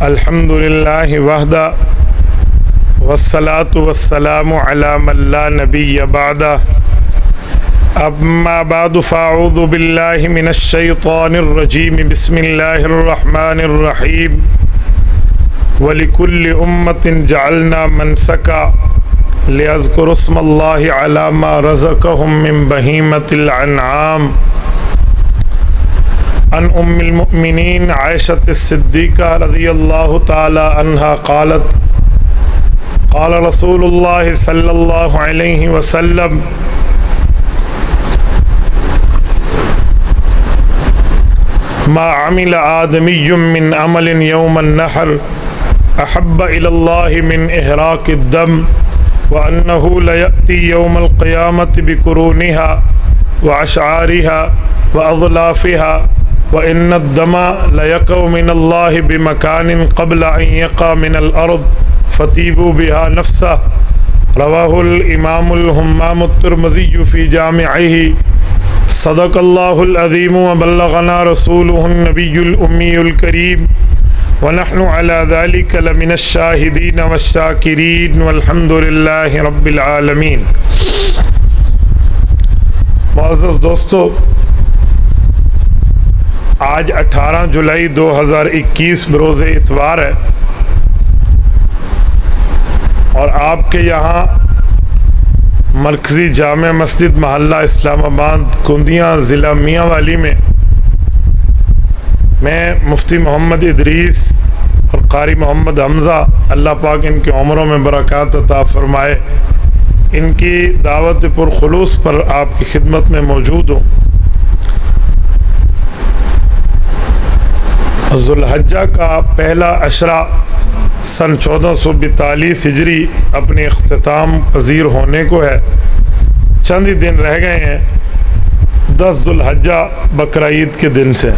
الحمد للہ وحدہ والصلاة والسلام علی من لا نبی بعدہ اما بعد فاعوذ باللہ من الشیطان الرجیم بسم اللہ الرحمن الرحیم وَلِكُلِّ أُمَّةٍ جَعَلْنَا مَنْسَكًا لِيَذْكُرُوا اسْمَ اللَّهِ عَلَى مَا رَزَقَهُم مِّن بَهِيمَةِ الْأَنْعَامِ عن ام المؤمنین عائشة الصدیقہ رضی اللہ تعالی عنہا قالت قال رسول اللہ صلی اللہ علیہ وسلم ما عمل آدمی من عمل یوم النحر احب الى اللہ من احراق الدم وانہ لیأتی یوم القیامت بقرونها واشعارها واظلافها وَإِنَّ الدَّمَ لَيَقَعُ مِنَ اللَّهِ بِمَكَانٍ قَبْلَ أَن يَقَعَ مِنَ الْأَرْضِ فَطِيبُوا بِهَا نَفْسَهُ رواه الإمام الهمام الترمذي في جامعه صدق الله العظيم وبلغنا رسوله النبي الأمي الكريم ونحن على ذلك لمن الشاهدين والشاكرين والحمد لله رب العالمين۔ معزز دوستو، آج 18 جولائی 2021 بروز اتوار ہے اور آپ کے یہاں مرکزی جامع مسجد محلہ اسلام آباد کندیاں ضلع میاں والی میں مفتی محمد ادریس اور قاری محمد حمزہ، اللہ پاک ان کی عمروں میں برکات عطا فرمائے، ان کی دعوت پرخلوص پر آپ کی خدمت میں موجود ہوں۔ ذو الحجہ کا پہلا عشرہ سن 1442 ہجری اپنے اختتام پذیر ہونے کو ہے۔ چند ہی دن رہ گئے ہیں 10 ذو الحجہ بقرہ عید کے دن سے۔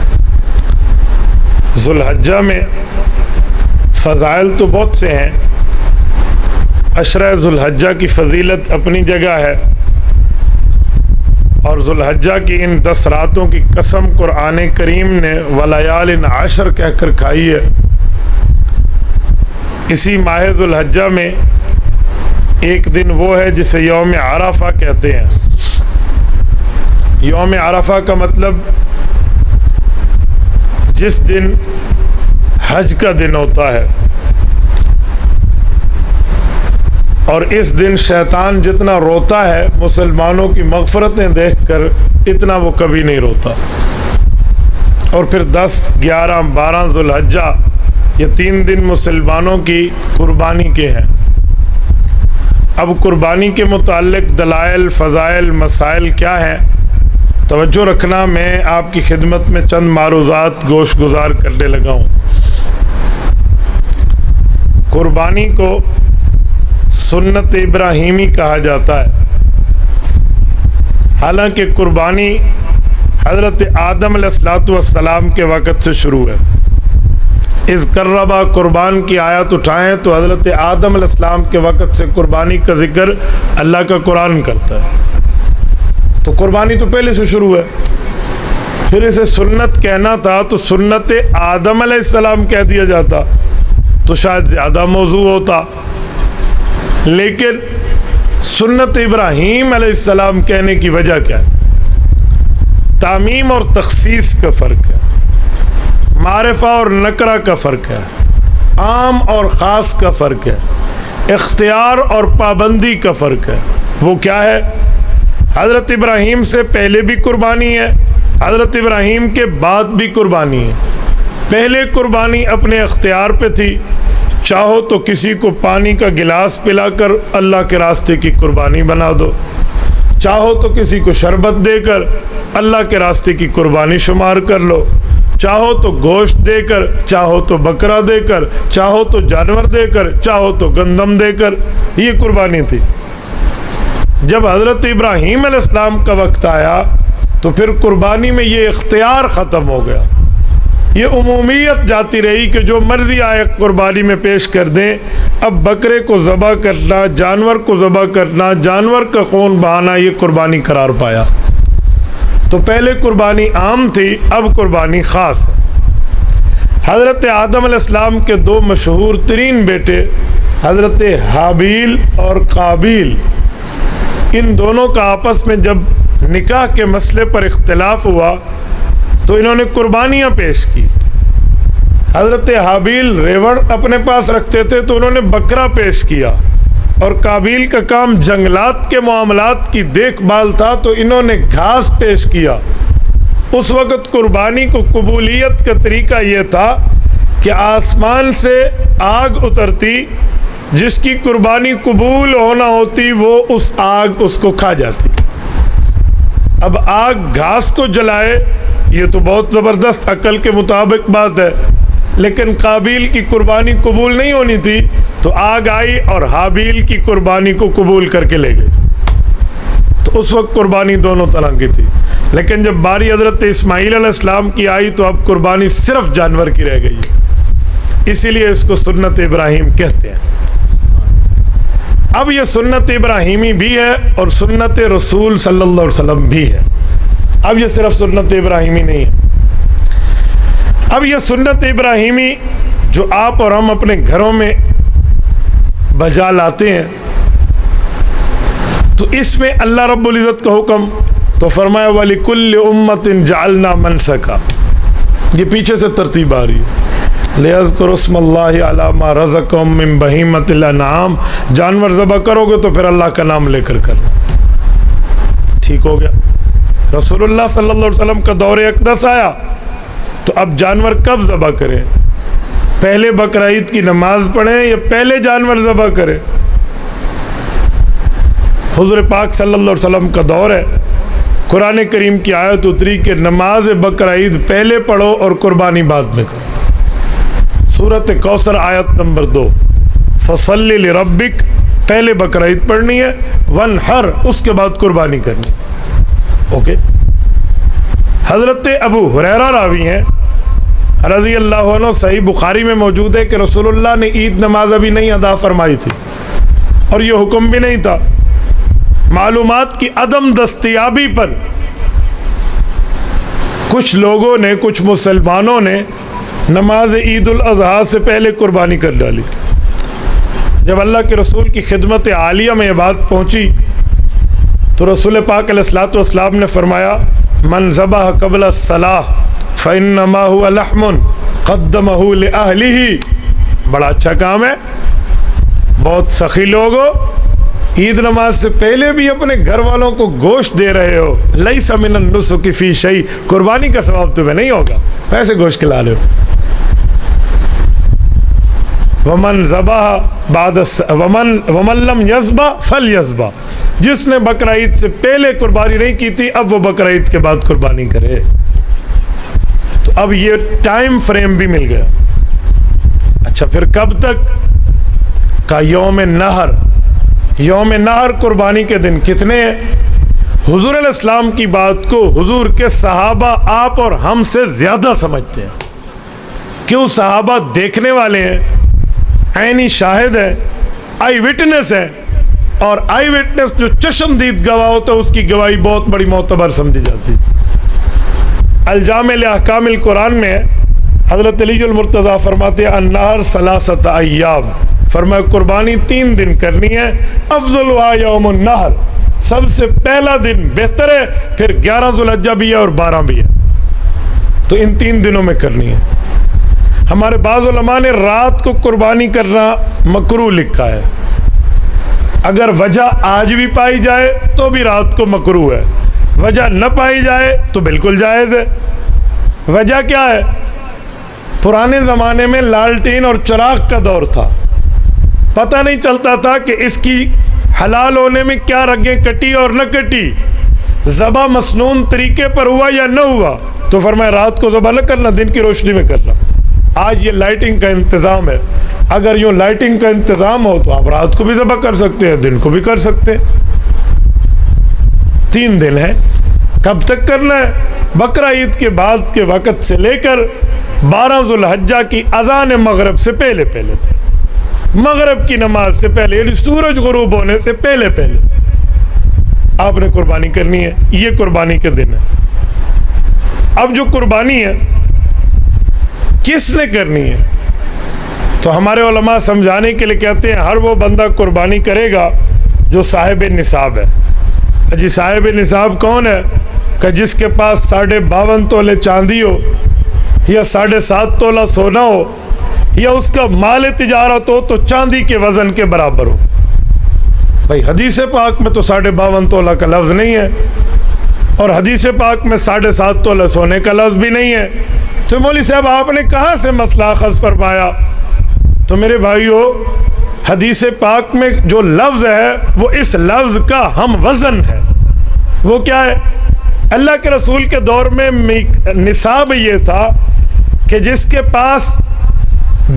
ذو الحجہ میں فضائل تو بہت سے ہیں۔ عشرہ ذو الحجہ کی فضیلت اپنی جگہ ہے، اور ذو الحجہ کی ان 10 راتوں کی قسم قرآن کریم نے ولیال عشر کہہ کر کھائی ہے۔ اسی ماہ ذو الحجہ میں ایک دن وہ ہے جسے یوم عرفہ کہتے ہیں۔ یوم عرفہ کا مطلب جس دن حج کا دن ہوتا ہے، اور اس دن شیطان جتنا روتا ہے مسلمانوں کی مغفرتیں دیکھ کر، اتنا وہ کبھی نہیں روتا۔ اور پھر 10، 11، 12 ذو الحجہ یہ 3 دن مسلمانوں کی قربانی کے ہیں۔ اب قربانی کے متعلق دلائل، فضائل، مسائل کیا ہیں، توجہ رکھنا۔ میں آپ کی خدمت میں چند معروضات گوش گزار کرنے لگا ہوں۔ قربانی کو سنت ابراہیمی کہا جاتا ہے، حالانکہ قربانی حضرت آدم علیہ السلام کے وقت سے شروع ہے۔ اس قربہ قربان کی آیت اٹھائیں تو حضرت آدم علیہ السلام کے وقت سے قربانی کا ذکر اللہ کا قرآن کرتا ہے، تو قربانی تو پہلے سے شروع ہے۔ پھر اسے سنت کہنا تھا تو سنت آدم علیہ السلام کہہ دیا جاتا تو شاید زیادہ موضوع ہوتا، لیکن سنت ابراہیم علیہ السلام کہنے کی وجہ کیا ہے؟ تعمیم اور تخصیص کا فرق ہے، معرفہ اور نکرہ کا فرق ہے، عام اور خاص کا فرق ہے، اختیار اور پابندی کا فرق ہے۔ وہ کیا ہے؟ حضرت ابراہیم سے پہلے بھی قربانی ہے، حضرت ابراہیم کے بعد بھی قربانی ہے۔ پہلے قربانی اپنے اختیار پہ تھی، چاہو تو کسی کو پانی کا گلاس پلا کر اللہ کے راستے کی قربانی بنا دو، چاہو تو کسی کو شربت دے کر اللہ کے راستے کی قربانی شمار کر لو، چاہو تو گوشت دے کر، چاہو تو بکرا دے کر، چاہو تو جانور دے کر، چاہو تو گندم دے کر، یہ قربانی تھی۔ جب حضرت ابراہیم علیہ السلام کا وقت آیا تو پھر قربانی میں یہ اختیار ختم ہو گیا، یہ عمومیت جاتی رہی کہ جو مرضی آئے قربانی میں پیش کر دیں۔ اب بکرے کو ذبح کرنا، جانور کو ذبح کرنا، جانور کا خون بہانا، یہ قربانی قرار پایا۔ تو پہلے قربانی عام تھی، اب قربانی خاص ہے۔ حضرت آدم علیہ السلام کے دو مشہور ترین بیٹے حضرت حابیل اور قابیل، ان دونوں کا آپس میں جب نکاح کے مسئلے پر اختلاف ہوا تو انہوں نے قربانیاں پیش کی. حضرت حابیل ریوڑ اپنے پاس رکھتے تھے تو انہوں نے بکرا پیش کیا، اور قابیل کا کام جنگلات کے معاملات کی دیکھ بھال تھا تو انہوں نے گھاس پیش کیا. اس وقت قربانی کو قبولیت کا طریقہ یہ تھا کہ آسمان سے آگ اترتی، جس کی قربانی قبول ہونا ہوتی وہ اس آگ اس کو کھا جاتی. اب آگ گھاس کو جلائے یہ تو بہت زبردست عقل کے مطابق بات ہے، لیکن قابیل کی قربانی قبول نہیں ہونی تھی تو آگ آئی اور حابیل کی قربانی کو قبول کر کے لے گئی. تو اس وقت قربانی دونوں طرح کی تھی، لیکن جب باری حضرت اسماعیل علیہ السلام کی آئی تو اب قربانی صرف جانور کی رہ گئی ہے، اسی لیے اس کو سنت ابراہیم کہتے ہیں. اب یہ سنت ابراہیمی بھی ہے اور سنت رسول صلی اللہ علیہ وسلم بھی ہے. اب یہ صرف سنت ابراہیمی نہیں ہے. اب یہ سنت ابراہیمی جو آپ اور ہم اپنے گھروں میں بجا لاتے ہیں تو اس میں اللہ رب العزت کا حکم تو فرمایا وَلِكُلِّ أُمَّةٍ جَعَلْنَا مَنْسَكًا، یہ پیچھے سے ترتیب آ رہی ہے. لِيَذْكُرُوا اسْمَ اللَّهِ عَلَىٰ مَا رَزَقَهُم مِّن بَهِيمَةِ الْأَنْعَامِ، جانور ذبح کرو گے تو پھر اللہ کا نام لے کر کرنا. ٹھیک ہو گیا. رسول اللہ صلی اللہ علیہ وسلم کا دور اقدس آیا تو اب جانور کب ذبح کریں؟ پہلے بقرہ عید کی نماز پڑھیں یا پہلے جانور ذبح کریں؟ حضور پاک صلی اللہ علیہ وسلم کا دور ہے، قرآن کریم کی آیت اتری کہ نماز بقرہ عید پہلے پڑھو اور قربانی بعد میں کرو. سورۃ کوثر آیت نمبر 2، فصلی لربک، پہلے بقرہ عید پڑھنی ہے، وانحر اس کے بعد قربانی کرنی. اوکے. حضرت ابو ہریرہ راوی ہیں رضی اللہ عنہ، صحیح بخاری میں موجود ہے کہ رسول اللہ نے عید نماز ابھی نہیں ادا فرمائی تھی اور یہ حکم بھی نہیں تھا. معلومات کی عدم دستیابی پر کچھ لوگوں نے، کچھ مسلمانوں نے نماز عید الاضحیٰ سے پہلے قربانی کر ڈالی. جب اللہ کے رسول کی خدمت عالیہ میں یہ بات پہنچی تو رسول پاک علیہ الصلوۃ والسلام نے فرمایا من ذبح قبل الصلاۃ فإنما هو لحم قدمه لأهله. بڑا اچھا کام ہے. بہت سخی لوگ ہو، عید نماز سے پہلے بھی اپنے گھر والوں کو گوشت دے رہے ہو. لیس من النسک فی شیء، قربانی کا ثواب تمہیں نہیں ہوگا، پیسے گوشت کھلا رہے ہو. ومن ذبح بعد ومن لم یذبح فلیذبح، جس نے بقرہ عید سے پہلے قربانی نہیں کی تھی اب وہ بقرہ عید کے بعد قربانی کرے. تو اب یہ ٹائم فریم بھی مل گیا. اچھا پھر کب تک کا یوم نہر. یوم نہر قربانی کے دن کتنے ہیں؟ حضور علیہ السلام کی بات کو حضور کے صحابہ آپ اور ہم سے زیادہ سمجھتے ہیں. کیوں؟ صحابہ دیکھنے والے ہیں، عینی شاہد ہے، آئی وٹنس ہے، اور آئی وٹنس جو چشمدید گواہ ہوتا ہے اس کی گواہی بہت بڑی معتبر سمجھی جاتی. الجامع لاحکام القرآن میں حضرت علی المرتضیٰ فرماتے ہیں النہر ثلاثۃ ایام، فرمایا قربانی 3 دن کرنی ہے. افضلها یوم النہر، سب سے پہلا دن بہتر ہے، پھر 11 ذوالحجہ بھی ہے اور 12 بھی ہے، تو ان 3 دنوں میں کرنی ہے. ہمارے بعض علماء نے رات کو قربانی کرنا مکروہ لکھا ہے. اگر وجہ آج بھی پائی جائے تو بھی رات کو مکروہ ہے، وجہ نہ پائی جائے تو بالکل جائز ہے. وجہ کیا ہے؟ پرانے زمانے میں لالٹین اور چراغ کا دور تھا، پتہ نہیں چلتا تھا کہ اس کی حلال ہونے میں کیا رگیں کٹی اور نہ کٹی، ذبح مسنون طریقے پر ہوا یا نہ ہوا. تو فرمایا رات کو ذبح نہ کرنا، دن کی روشنی میں کرنا. آج یہ لائٹنگ کا انتظام ہے، اگر یوں لائٹنگ کا انتظام ہو تو آپ رات کو بھی ذبح کر سکتے ہیں، دن کو بھی کر سکتے ہیں. 3 دن ہے. کب تک کرنا ہے؟ بقرہ عید کے بعد کے وقت سے لے کر 12 ذوالحجہ کی اذان مغرب سے پہلے پہلے، مغرب کی نماز سے پہلے، یعنی سورج غروب ہونے سے پہلے پہلے آپ نے قربانی کرنی ہے. یہ قربانی کے دن ہے. اب جو قربانی ہے کس نے کرنی ہے؟ تو ہمارے علماء سمجھانے کے لیے کہتے ہیں ہر وہ بندہ قربانی کرے گا جو صاحب نصاب ہے۔ جی صاحب نصاب کون ہے؟ کہ جس کے پاس 52.5 تولے چاندی ہو یا 7.5 تولہ سونا ہو یا اس کا مال تجارت ہو تو چاندی کے وزن کے برابر ہو۔ بھائی حدیث پاک میں تو 52.5 تولہ کا لفظ نہیں ہے اور حدیث پاک میں 7.5 تولہ سونے کا لفظ بھی نہیں ہے، تو مولوی صاحب آپ نے کہاں سے مسئلہ اخذ فرمایا؟ تو میرے بھائیو، حدیث پاک میں جو لفظ ہے وہ اس لفظ کا ہم وزن ہے۔ وہ کیا ہے؟ اللہ کے رسول کے دور میں نصاب یہ تھا کہ جس کے پاس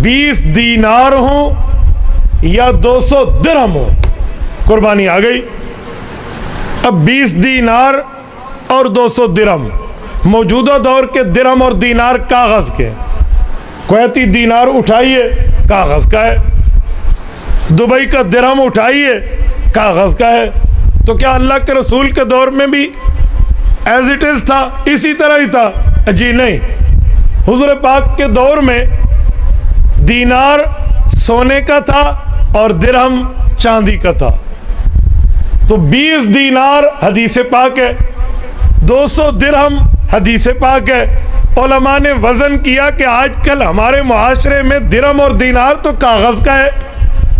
20 دینار ہوں یا 200 درہم ہوں، قربانی آ گئی۔ اب 20 دینار اور 200 درہم، موجودہ دور کے درہم اور دینار کاغذ کے، کویتی دینار اٹھائیے کاغذ کا ہے، دبئی کا درہم اٹھائیے کاغذ کا ہے۔ تو کیا اللہ کے رسول کے دور میں بھی ایز اٹ از تھا، اسی طرح ہی تھا؟ جی نہیں، حضور پاک کے دور میں دینار سونے کا تھا اور درہم چاندی کا تھا۔ تو 20 دینار حدیث پاک ہے، 200 درہم حدیث پاک ہے۔ علماء نے وزن کیا کہ آج کل ہمارے معاشرے میں درہم اور دینار تو کاغذ کا ہے،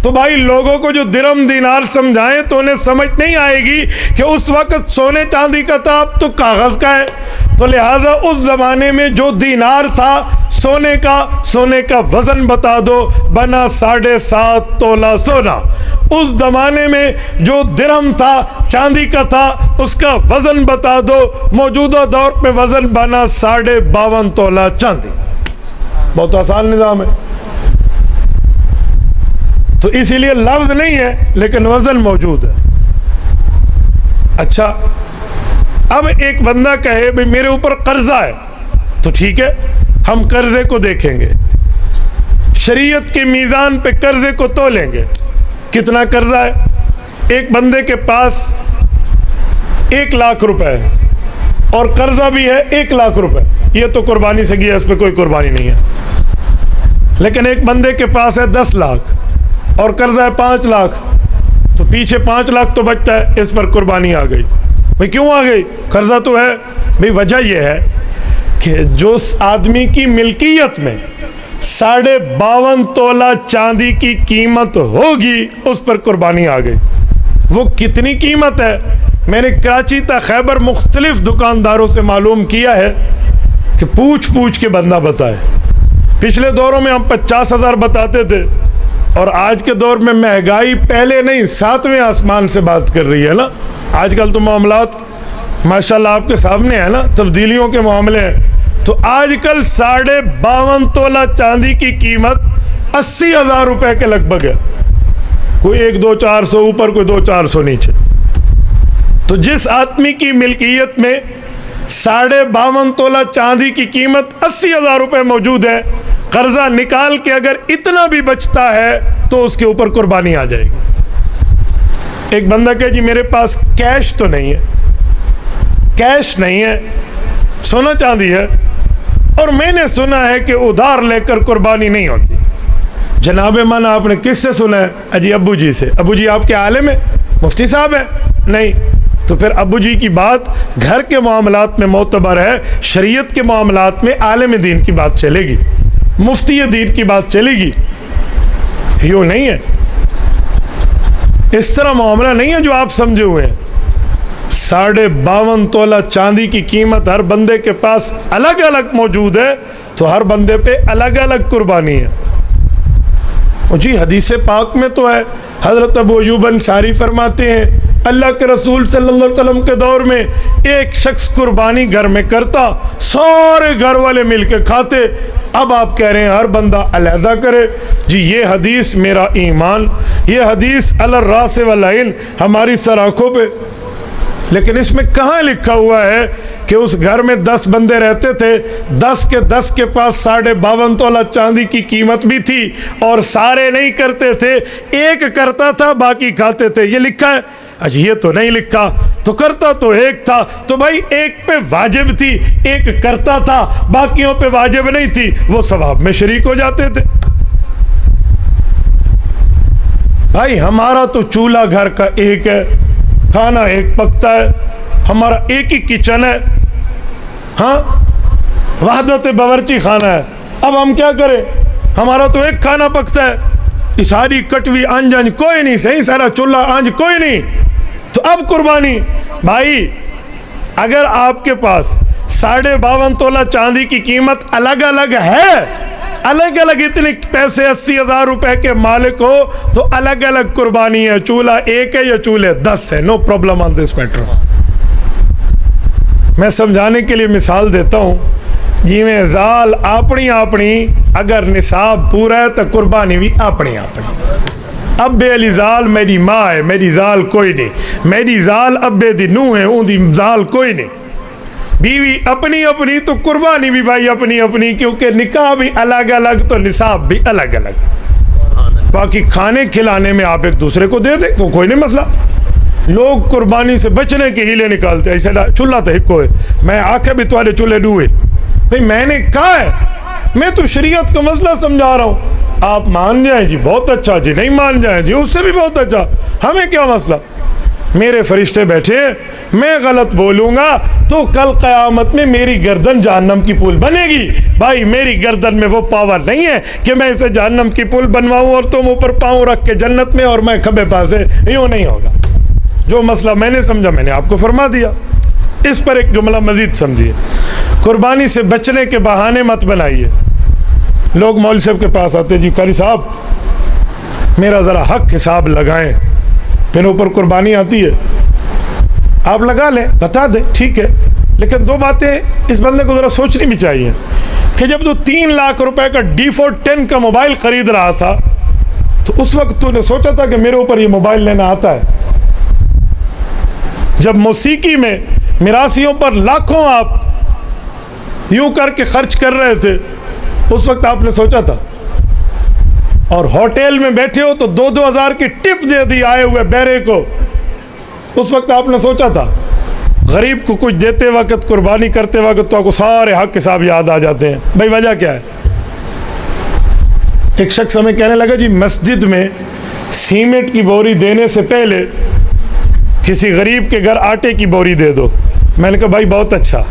تو بھائی لوگوں کو جو درہم دینار سمجھائیں تو انہیں سمجھ نہیں آئے گی کہ اس وقت سونے چاندی کا تھا، اب تو کاغذ کا ہے۔ تو لہٰذا اس زمانے میں جو دینار تھا سونے کا وزن بتا دو، بنا 7.5 تولہ سونا۔ اس زمانے میں جو درہم تھا چاندی کا تھا، اس کا وزن بتا دو، موجودہ دور میں وزن بنا 52.5 تولہ چاندی۔ بہت آسان نظام ہے۔ تو اسی لیے لفظ نہیں ہے لیکن وزن موجود ہے۔ اچھا، اب ایک بندہ کہے بھئی میرے اوپر قرضہ ہے، تو ٹھیک ہے، ہم قرضے کو دیکھیں گے، شریعت کے میزان پہ قرضے کو تولیں گے، کتنا قرضہ ہے۔ ایک بندے کے پاس 1 لاکھ روپے ہے اور قرضہ بھی ہے 1 لاکھ روپے، یہ تو قربانی سے گیا، اس پہ کوئی قربانی نہیں ہے۔ لیکن ایک بندے کے پاس ہے 10 لاکھ اور قرضہ ہے 5 لاکھ، تو پیچھے 5 لاکھ تو بچتا ہے، اس پر قربانی آ گئی۔ بھئی کیوں آ گئی؟ قرضہ تو ہے۔ بھئی وجہ یہ ہے کہ جو آدمی کی ملکیت میں 52.5 تولہ چاندی کی قیمت ہوگی، اس پر قربانی آ گئی۔ وہ کتنی قیمت ہے؟ میں نے کراچی تا خیبر مختلف دکانداروں سے معلوم کیا ہے کہ پوچھ کے بندہ بتائے۔ پچھلے دوروں میں ہم 50,000 بتاتے تھے، اور آج کے دور میں مہنگائی پہلے نہیں 7ویں آسمان سے بات کر رہی ہے نا۔ آج کل تو معاملات ماشاءاللہ آپ کے سامنے ہے نا، تبدیلیوں کے معاملے ہیں۔ تو آج کل 52.5 تولہ چاندی کی قیمت 80,000 روپے کے لگ بھگ ہے، کوئی 100-200-400 اوپر، کوئی 200-400 نیچے۔ تو جس آدمی کی ملکیت میں 52.5 تولہ چاندی کی قیمت 80,000 روپے موجود ہے، قرضہ نکال کے اگر اتنا بھی بچتا ہے تو اس کے اوپر قربانی آ جائے گی۔ ایک بندہ کہ جی میرے پاس کیش تو نہیں ہے، کیش نہیں ہے، سونا چاندی ہے، اور میں نے سنا ہے کہ ادھار لے کر قربانی نہیں ہوتی۔ جناب من آپ نے کس سے سنا ہے؟ اجی ابو جی سے۔ ابو جی آپ کے عالم ہیں، مفتی صاحب ہیں؟ نہیں۔ تو پھر ابو جی کی بات گھر کے معاملات میں معتبر ہے، شریعت کے معاملات میں عالم دین کی بات چلے گی، مفتی دین کی بات چلے گی۔ یوں نہیں ہے، اس طرح معاملہ نہیں ہے جو آپ سمجھے ہوئے ہیں۔ 52.5 تولہ چاندی کی قیمت ہر بندے کے پاس الگ الگ موجود ہے، تو ہر بندے پہ الگ الگ قربانی ہے۔ جی حدیث پاک میں تو ہے، حضرت ابو ایوب انصاری فرماتے ہیں اللہ کے رسول صلی اللہ علیہ وسلم کے دور میں ایک شخص قربانی گھر میں کرتا، سارے گھر والے مل کے کھاتے۔ اب آپ کہہ رہے ہیں ہر بندہ علیحدہ کرے۔ جی یہ حدیث میرا ایمان، یہ حدیث علی الراس والعین، ہماری سر آنکھوں پہ، لیکن اس میں کہاں لکھا ہوا ہے کہ اس گھر میں 10 بندے رہتے تھے، 10 کے پاس 52.5 تولہ چاندی کی قیمت بھی تھی، اور سارے نہیں کرتے تھے، ایک کرتا تھا باقی کھاتے تھے؟ یہ لکھا ہے؟ اچھا یہ تو نہیں لکھا، تو کرتا تو ایک تھا، تو بھائی ایک پہ واجب تھی، ایک کرتا تھا، باقیوں پہ واجب نہیں تھی، وہ ثواب میں شریک ہو جاتے تھے۔ بھائی ہمارا تو چولہا گھر کا ایک ہے، کھانا ایک پکتا ہے، ہمارا ایک ہی کچن ہے، ہاں وحدت باورچی خانہ ہے، اب ہم کیا کریں؟ ہمارا تو ایک کھانا پکتا ہے، یہ ساری کٹوی آنج کوئی نہیں، صحیح سارا چولہا آنج کوئی نہیں، تو اب قربانی۔ بھائی اگر آپ کے پاس 52.5 تولہ چاندی کی قیمت الگ الگ ہے، الگ الگ اتنے پیسے 80,000 روپے کے مالک ہو، تو الگ الگ قربانی ہے، چولہا ایک ہے یا چولہے 10 ہے، no problem on this metre. میں سمجھانے کے لیے مثال دیتا ہوں، جی میں زال اپنی اپنی اگر نصاب پورا ہے تو قربانی بھی اپنی اپنی۔ ابے علی زال میری ماں ہے، میری زال کوئی نہیں، میری زال ابے دی نوح ہے، اون دی زال کوئی نہیں، بیوی اپنی اپنی تو قربانی بھی بھائی اپنی اپنی، کیونکہ نکاح بھی الگ الگ تو نصاب بھی الگ الگ۔ باقی کھانے کھلانے میں آپ ایک دوسرے کو دے دیں تو کوئی نہیں مسئلہ۔ لوگ قربانی سے بچنے کے ہیلے نکالتے ہیں، ایسا چولہا تو ہکو ہے، میں آکھے بھی تمہارے چولہے ڈوئے، بھئی میں نے کہا ہے، میں تو شریعت کا مسئلہ سمجھا رہا ہوں، آپ مان جائیں جی بہت اچھا، جی نہیں مان جائیں جی اس سے بھی بہت اچھا، ہمیں کیا مسئلہ؟ میرے فرشتے بیٹھے، میں غلط بولوں گا تو کل قیامت میں میری گردن جہنم کی پول بنے گی۔ بھائی میری گردن میں وہ پاور نہیں ہے کہ میں اسے جہنم کی پول بنواؤں اور تم اوپر پاؤں رکھ کے جنت میں اور میں کھبے پاسے، یوں نہیں ہوگا۔ جو مسئلہ میں نے سمجھا میں نے آپ کو فرما دیا۔ اس پر ایک جملہ مزید سمجھیے، قربانی سے بچنے کے بہانے مت بنائیے۔ لوگ مولوی صاحب کے پاس آتے، جی قاری صاحب میرا ذرا حق حساب لگائیں، پھر اوپر قربانی آتی ہے، آپ لگا لیں، بتا دیں ٹھیک ہے، لیکن دو باتیں اس بندے کو ذرا سوچنی بھی چاہیے کہ جب تو 3 لاکھ روپے کا D410 کا موبائل خرید رہا تھا تو اس وقت تو نے سوچا تھا کہ میرے اوپر یہ موبائل لینا آتا ہے؟ جب موسیقی میں میراثیوں پر لاکھوں آپ یوں کر کے خرچ کر رہے تھے اس وقت آپ نے سوچا تھا؟ اور ہوٹل میں بیٹھے ہو تو 2-2 ہزار کی ٹپ دے دی آئے ہوئے بیرے کو، اس وقت آپ نے سوچا تھا؟ غریب کو کچھ دیتے وقت، قربانی کرتے وقت تو آپ کو سارے حق حساب یاد آ جاتے ہیں۔ بھائی وجہ کیا ہے؟ ایک شخص ہمیں کہنے لگا جی مسجد میں سیمنٹ کی بوری دینے سے پہلے کسی غریب کے گھر آٹے کی بوری دے دو۔ میں نے کہا بھائی بہت اچھا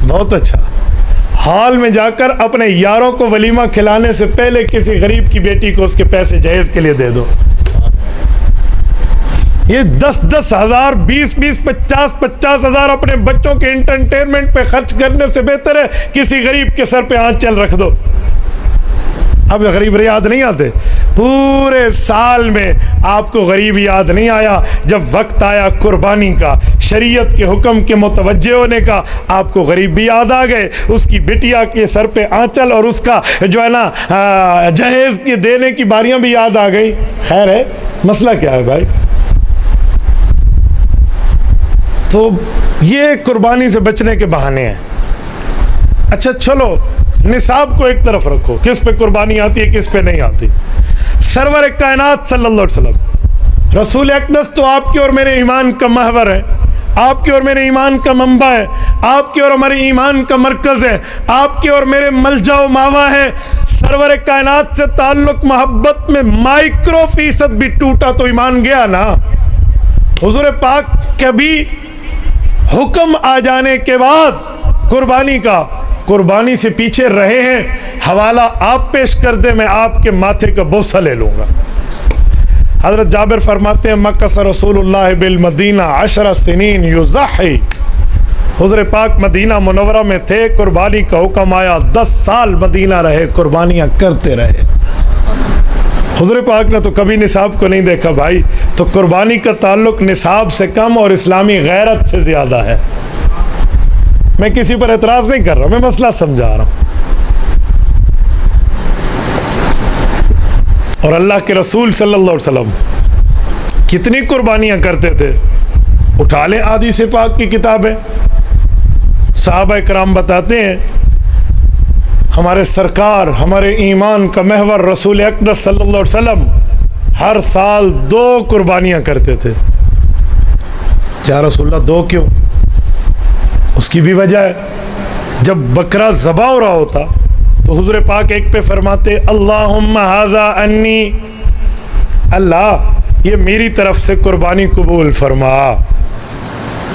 بہت اچھا، ہال میں جا کر اپنے یاروں کو ولیمہ کھلانے سے پہلے کسی غریب کی بیٹی کو اس کے پیسے جہیز کے لیے دے دو۔ یہ 10-10 ہزار 20-20 50-50 ہزار اپنے بچوں کے انٹرٹینمنٹ پہ خرچ کرنے سے بہتر ہے کسی غریب کے سر پہ آنچل رکھ دو۔ اب غریب یاد نہیں آتے؟ پورے سال میں آپ کو غریب یاد نہیں آیا، جب وقت آیا قربانی کا، شریعت کے حکم کے متوجہ ہونے کا، آپ کو غریب بھی یاد آ گئے، اس کی بٹیا کے سر پہ آنچل اور اس کا جو ہے نا جہیز کے دینے کی باریاں بھی یاد آ گئی۔ خیر ہے، مسئلہ کیا ہے بھائی؟ تو یہ قربانی سے بچنے کے بہانے ہیں۔ اچھا چلو نصاب کو ایک طرف رکھو، کس پہ قربانی آتی ہے کس پہ نہیں آتی۔ سرور کائنات صلی اللہ علیہ وسلم رسول اقدس تو آپ کے اور میرے ایمان کا محور ہے، آپ کے اور میرے ایمان کا منبع ہے، آپ کے اور ہمارے ایمان کا مرکز ہے، آپ کے اور میرے ملجا و ماوا ہے۔ سرور کائنات سے تعلق محبت میں مائکرو فیصد بھی ٹوٹا تو ایمان گیا نا۔ حضور پاک کبھی حکم آ جانے کے بعد قربانی کا، قربانی سے پیچھے رہے ہیں؟ حوالہ آپ پیش کر دیں، میں آپ کے ماتھے کا بوسہ لے لوں گا۔ حضرت جابر فرماتے ہیں مکث رسول اللہ بالمدینہ 10 سنین یضحی، حضور پاک مدینہ منورہ میں تھے، قربانی کا حکم آیا، 10 سال مدینہ رہے، قربانیاں کرتے رہے۔ حضور پاک نے تو کبھی نصاب کو نہیں دیکھا بھائی، تو قربانی کا تعلق نصاب سے کم اور اسلامی غیرت سے زیادہ ہے۔ میں کسی پر اعتراض نہیں کر رہا، میں مسئلہ سمجھا رہا ہوں۔ اور اللہ کے رسول صلی اللہ علیہ وسلم کتنی قربانیاں کرتے تھے، اٹھا لیں احادیث پاک کی کتابیں، صحابہ کرام بتاتے ہیں ہمارے سرکار، ہمارے ایمان کا محور رسول اقدس صلی اللہ علیہ وسلم ہر سال 2 قربانیاں کرتے تھے۔ یا رسول اللہ 2 کیوں؟ اس کی بھی وجہ ہے، جب بکرا ذبح ہو رہا ہوتا تو حضور پاک ایک پہ فرماتے اللہم ھذا انی، اللہ یہ میری طرف سے قربانی قبول فرما،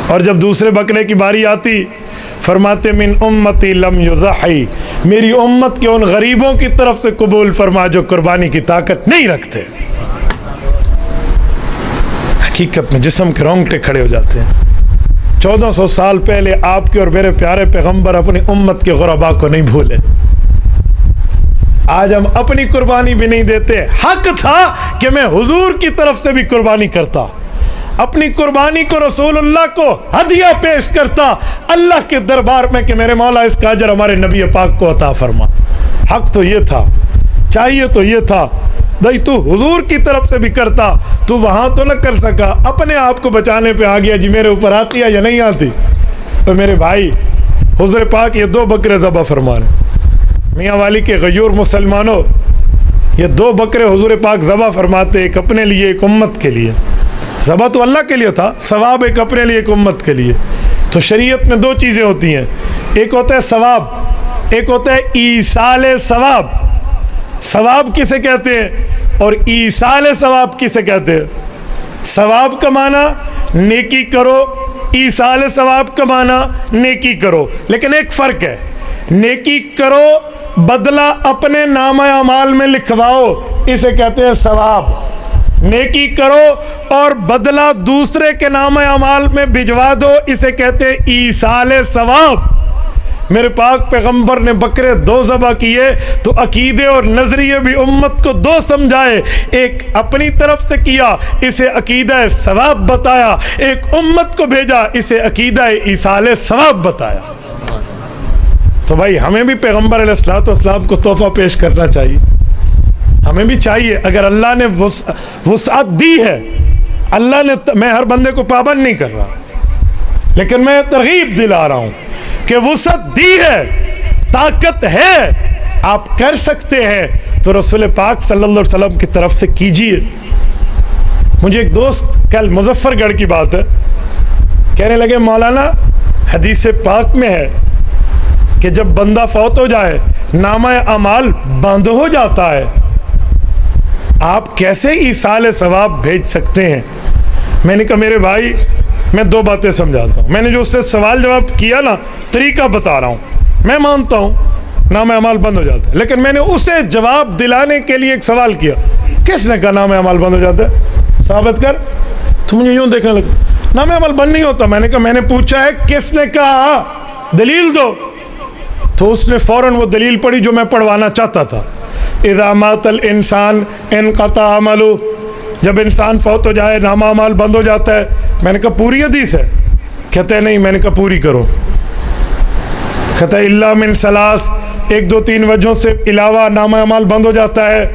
اور جب دوسرے بکرے کی باری آتی فرماتے من امتی لم یضحی، میری امت کے ان غریبوں کی طرف سے قبول فرما جو قربانی کی طاقت نہیں رکھتے۔ حقیقت میں جسم کے رونگٹے کھڑے ہو جاتے ہیں۔ 1400 سال پہلے آپ کے اور میرے پیارے پیغمبر اپنی امت کے غرباء کو نہیں بھولے۔ آج ہم اپنی قربانی بھی نہیں دیتے۔ حق تھا کہ میں حضور کی طرف سے بھی قربانی کرتا، اپنی قربانی کو رسول اللہ کو ہدیہ پیش کرتا اللہ کے دربار میں کہ میرے مولا اس کا اجر ہمارے نبی پاک کو عطا فرما۔ حق تو یہ تھا، چاہیے تو یہ تھا بھائی تو حضور کی طرف سے بھی کرتا، تو وہاں تو نہ کر سکا، اپنے آپ کو بچانے پہ آ گیا جی میرے اوپر آتی ہے یا نہیں آتی۔ تو میرے بھائی حضور پاک یہ 2 بکرے ذبح فرما رہے، میاں والی کے غیور مسلمانوں، یہ 2 بکرے حضور پاک ذبح فرماتے، ایک اپنے لیے ایک امت کے لیے۔ ذبح تو اللہ کے لیے تھا، ثواب ایک اپنے لیے ایک امت کے لیے۔ تو شریعت میں 2 چیزیں ہوتی ہیں، ایک ہوتا ہے ثواب، ایک ہوتا ہے ایصال ثواب۔ ثواب کسے کہتے ہیں اور ایصال ثواب کسے کہتے ہیں؟ ثواب کا معنی نیکی کرو، ایصال ثواب کا معنی نیکی کرو، لیکن ایک فرق ہے، نیکی کرو بدلہ اپنے نامہ اعمال میں لکھواؤ، اسے کہتے ہیں ثواب۔ نیکی کرو اور بدلہ دوسرے کے نامہ اعمال میں بھجوا دو، اسے کہتے ہیں ایصال ثواب۔ میرے پاک پیغمبر نے بکرے 2 ذبح کیے تو عقیدے اور نظریے بھی امت کو 2 سمجھائے، ایک اپنی طرف سے کیا اسے عقیدہ ثواب بتایا، ایک امت کو بھیجا اسے عقیدہ ایصال ثواب بتایا۔ تو بھائی ہمیں بھی پیغمبر علیہ الصلوۃ والسلام کو تحفہ پیش کرنا چاہیے، ہمیں بھی چاہیے۔ اگر اللہ نے وسعت دی ہے، اللہ نے، میں ہر بندے کو پابند نہیں کر رہا، لیکن میں ترغیب دلا رہا ہوں کہ وسعت دی ہے، طاقت ہے، آپ کر سکتے ہیں تو رسول پاک صلی اللہ علیہ وسلم کی طرف سے کیجئے۔ مجھے ایک دوست کل مظفر گڑھ کی بات ہے، کہنے لگے مولانا حدیث پاک میں ہے کہ جب بندہ فوت ہو جائے نامہ اعمال بند ہو جاتا ہے، آپ کیسے ایصال ثواب بھیج سکتے ہیں؟ میں نے کہا میرے بھائی میں 2 باتیں سمجھاتا ہوں، میں نے جو اس سے سوال جواب کیا نا طریقہ بتا رہا ہوں، میں مانتا ہوں نام اعمال بند ہو جاتا ہے، لیکن میں نے اسے جواب دلانے کے لیے ایک سوال کیا، کس نے کہا نام اعمال بند ہو جاتا ہے؟ ثابت کر۔ تو مجھے یوں دیکھنے لگا نام اعمال بند نہیں ہوتا۔ میں نے کہا میں نے پوچھا ہے کس نے کہا، دلیل دو۔ تو اس نے فوراً وہ دلیل پڑھی جو میں پڑھوانا چاہتا تھا، اذا مات الانسان انقطع عملہ، جب انسان فوت ہو جائے نامہ اعمال بند ہو جاتا ہے۔ میں نے کہا پوری حدیث ہے؟ کہتے ہیں نہیں۔ میں نے کہا پوری کرو۔ کہتا ہے الا من ثلاث، 1 2 3 وجہوں سے علاوہ نامہ اعمال بند ہو جاتا ہے،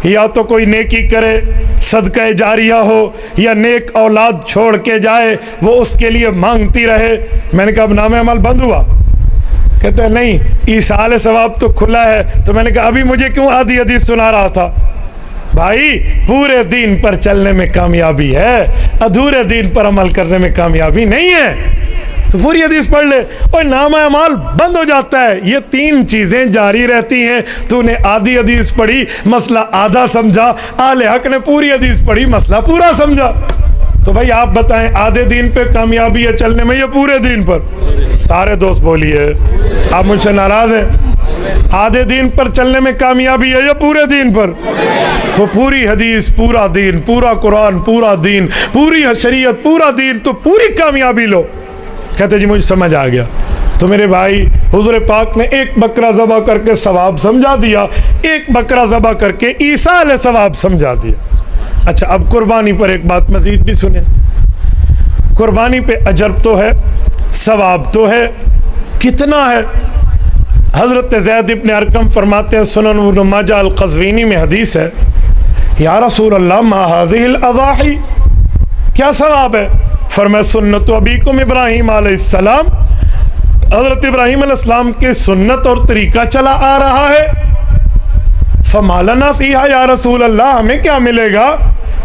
یا تو کوئی نیکی کرے، صدقہ جاریہ ہو، یا نیک اولاد چھوڑ کے جائے وہ اس کے لیے مانگتی رہے۔ میں نے کہا اب نامہ اعمال بند ہوا؟ کہتا ہے نہیں، ایصال ثواب تو کھلا ہے۔ تو میں نے کہا ابھی مجھے کیوں آدھی حدیث سنا رہا تھا؟ بھائی پورے دین پر چلنے میں کامیابی ہے، ادھورے دین پر عمل کرنے میں کامیابی نہیں ہے۔ تو پوری حدیث پڑھ لے، اور نامہ اعمال بند ہو جاتا ہے، یہ 3 چیزیں جاری رہتی ہیں۔ تو نے آدھی حدیث پڑھی، مسئلہ آدھا سمجھا، آل حق نے پوری حدیث پڑھی، مسئلہ پورا سمجھا۔ تو بھائی آپ بتائیں آدھے دین پہ کامیابی ہے چلنے میں یا پورے دین پر؟ سارے دوست بولیے، آپ مجھ سے ناراض ہیں؟ آدھے دین پر چلنے میں کامیابی ہے یا پورے دین پر؟ تو پوری حدیث، پورا دین، پورا قرآن، پورا دین، پوری شریعت، پورا دین، تو پوری کامیابی لو۔ کہتے جی مجھے سمجھ آ گیا۔ تو میرے بھائی حضور پاک نے 1 بکرا ذبح کر کے ثواب سمجھا دیا، 1 بکرا ذبح کر کے ایصال ثواب سمجھا دیا۔ اچھا اب قربانی پر ایک بات مزید بھی سنیں۔ قربانی پہ اجر تو ہے، ثواب تو ہے، کتنا ہے؟ حضرت زید ابن ارقم فرماتے ہیں، سنن ابن ماجہ القزوینی میں حدیث ہے، یا رسول اللہ ما هذه الاضاحی، کیا ثواب ہے؟ فرمایا سنت ابیکم ابراہیم علیہ السلام، حضرت ابراہیم علیہ السلام کے سنت اور طریقہ چلا آ رہا ہے۔ فما لنا فیہا یا رسول اللہ، ہمیں کیا ملے گا؟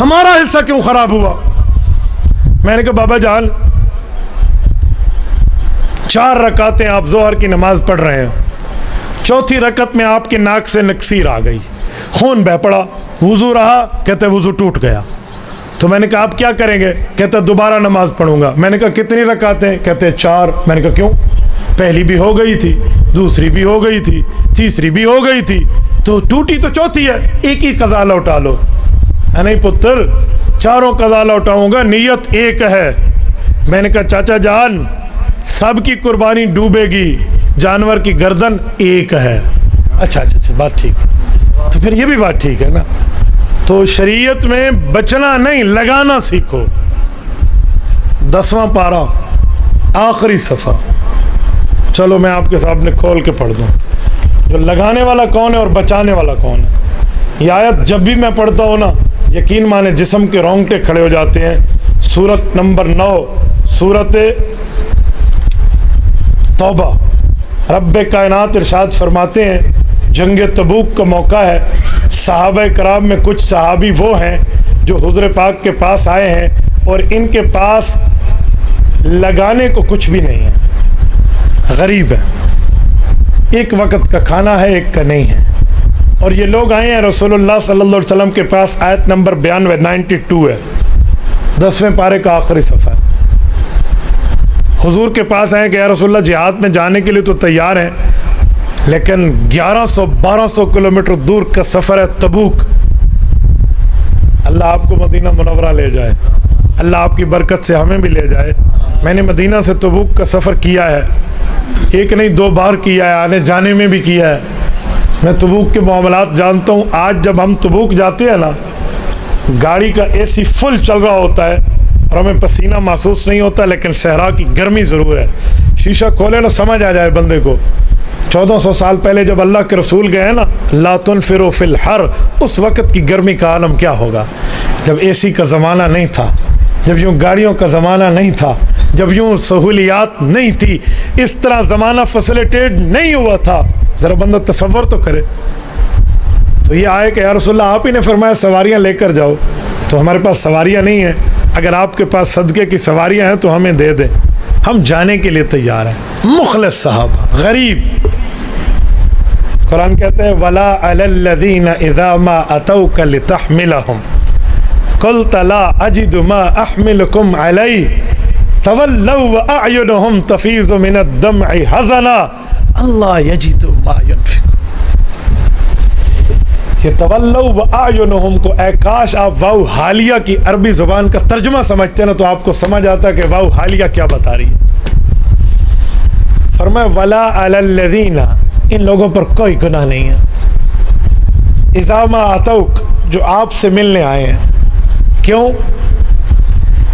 ہمارا حصہ کیوں خراب ہوا؟ میں نے کہا بابا جان 4 رکعتیں آپ ظہر کی نماز پڑھ رہے ہیں، چوتھی رکعت میں آپ کے ناک سے نکسیر آ گئی، خون بہ پڑا، وضو رہا، کہتے وضو ٹوٹ گیا، تو میں نے کہا آپ کیا کریں گے؟ کہتے دوبارہ نماز پڑھوں گا۔ میں نے کہا کتنی رکعتیں؟ کہتے 4۔ میں نے کہا کیوں؟ پہلی بھی ہو گئی تھی، دوسری بھی ہو گئی تھی، تیسری بھی ہو گئی تھی، تو ٹوٹی تو چوتھی ہے، ایک ہی قضا لوٹا لو۔ نہیں پتر، 4 قضا لوٹاؤں گا، نیت ایک ہے۔ میں نے کہا چاچا جان سب کی قربانی ڈوبے گی، جانور کی گردن ایک ہے۔ اچھا بات ٹھیک ہے، تو پھر یہ بھی بات ٹھیک ہے نا۔ تو شریعت میں بچنا نہیں، لگانا سیکھو۔ 10واں پارہ آخری صفحہ، چلو میں آپ کے سامنے کھول کے پڑھ دوں، جو لگانے والا کون ہے اور بچانے والا کون ہے۔ یہ آیت جب بھی میں پڑھتا ہوں نا، یقین مانے جسم کے رونگٹے کھڑے ہو جاتے ہیں۔ سورت نمبر 9، سورت توبہ۔ رب کائنات ارشاد فرماتے ہیں جنگ تبوک کا موقع ہے، صحابہ کرام میں کچھ صحابی وہ ہیں جو حضور پاک کے پاس آئے ہیں اور ان کے پاس لگانے کو کچھ بھی نہیں ہے، غریب ہے، ایک وقت کا کھانا ہے، ایک کا نہیں ہے، اور یہ لوگ آئے ہیں رسول اللہ صلی اللہ علیہ وسلم کے پاس۔ آیت نمبر 92 ہے، 10ویں پارے کا آخری صفحہ۔ حضور کے پاس آئے کہ یا رسول اللہ جہاد میں جانے کے لیے تو تیار ہیں، لیکن 1100-1200 کلومیٹر دور کا سفر ہے تبوک۔ اللہ آپ کو مدینہ منورہ لے جائے، اللہ آپ کی برکت سے ہمیں بھی لے جائے۔ میں نے مدینہ سے تبوک کا سفر کیا ہے، ایک نہیں 2 بار کیا ہے، آنے جانے میں بھی کیا ہے۔ میں تبوک کے معاملات جانتا ہوں۔ آج جب ہم تبوک جاتے ہیں نا، گاڑی کا اے سی فل چل رہا ہوتا ہے اور ہمیں پسینہ محسوس نہیں ہوتا، لیکن صحرا کی گرمی ضرور ہے۔ شیشہ کھولے نا سمجھ آ جائے بندے کو۔ 1400 سال پہلے جب اللہ کے رسول گئے نا، لا تنفروا فی الحر، اس وقت کی گرمی کا عالم کیا ہوگا، جب اے سی کا زمانہ نہیں تھا، جب یوں گاڑیوں کا زمانہ نہیں تھا، جب یوں سہولیات نہیں تھی، اس طرح زمانہ فیسیلیٹیٹ نہیں ہوا تھا۔ ذرا بندہ تصور تو کرے۔ تو یہ آئے کہ یا رسول اللہ آپ ہی نے فرمایا سواریاں لے کر جاؤ، تو ہمارے پاس سواریاں نہیں ہیں، اگر آپ کے پاس صدقے کی سواریاں ہیں تو ہمیں دے دیں، ہم جانے کے لیے تیار ہیں۔ مخلص صحابہ، غریب۔ قرآن کہتے ہیں وَلَا عَلَى الَّذِينَ إِذَا مَا أَتَوْكَ لِتَحْمِلَهُمْ قُلْتَ لَا أَجِدُ مَا أَحْمِلُكُمْ عَلَيْهِ تَوَلَّوْا وَأَعْيُنُهُمْ تَفِيضُ مِنَ الدَّمْعِ حَزَنًا أَلَّا يَجِدُوا مَا يُنْفِقُونَ۔ یہ تولوا وَأَعْيُنُهُمْ کو اے کاش آپ واو حالیہ کی عربی زبان کا ترجمہ سمجھتے نا، تو آپ کو سمجھ آتا کہ واو حالیہ کیا بتا رہی ہے۔ فرمایا وَلَا عَلَى الَّذِينَ، ان لوگوں پر کوئی گناہ نہیں ہے، اذا ما اتوک، جو آپ سے ملنے آئے ہیں، کیوں؟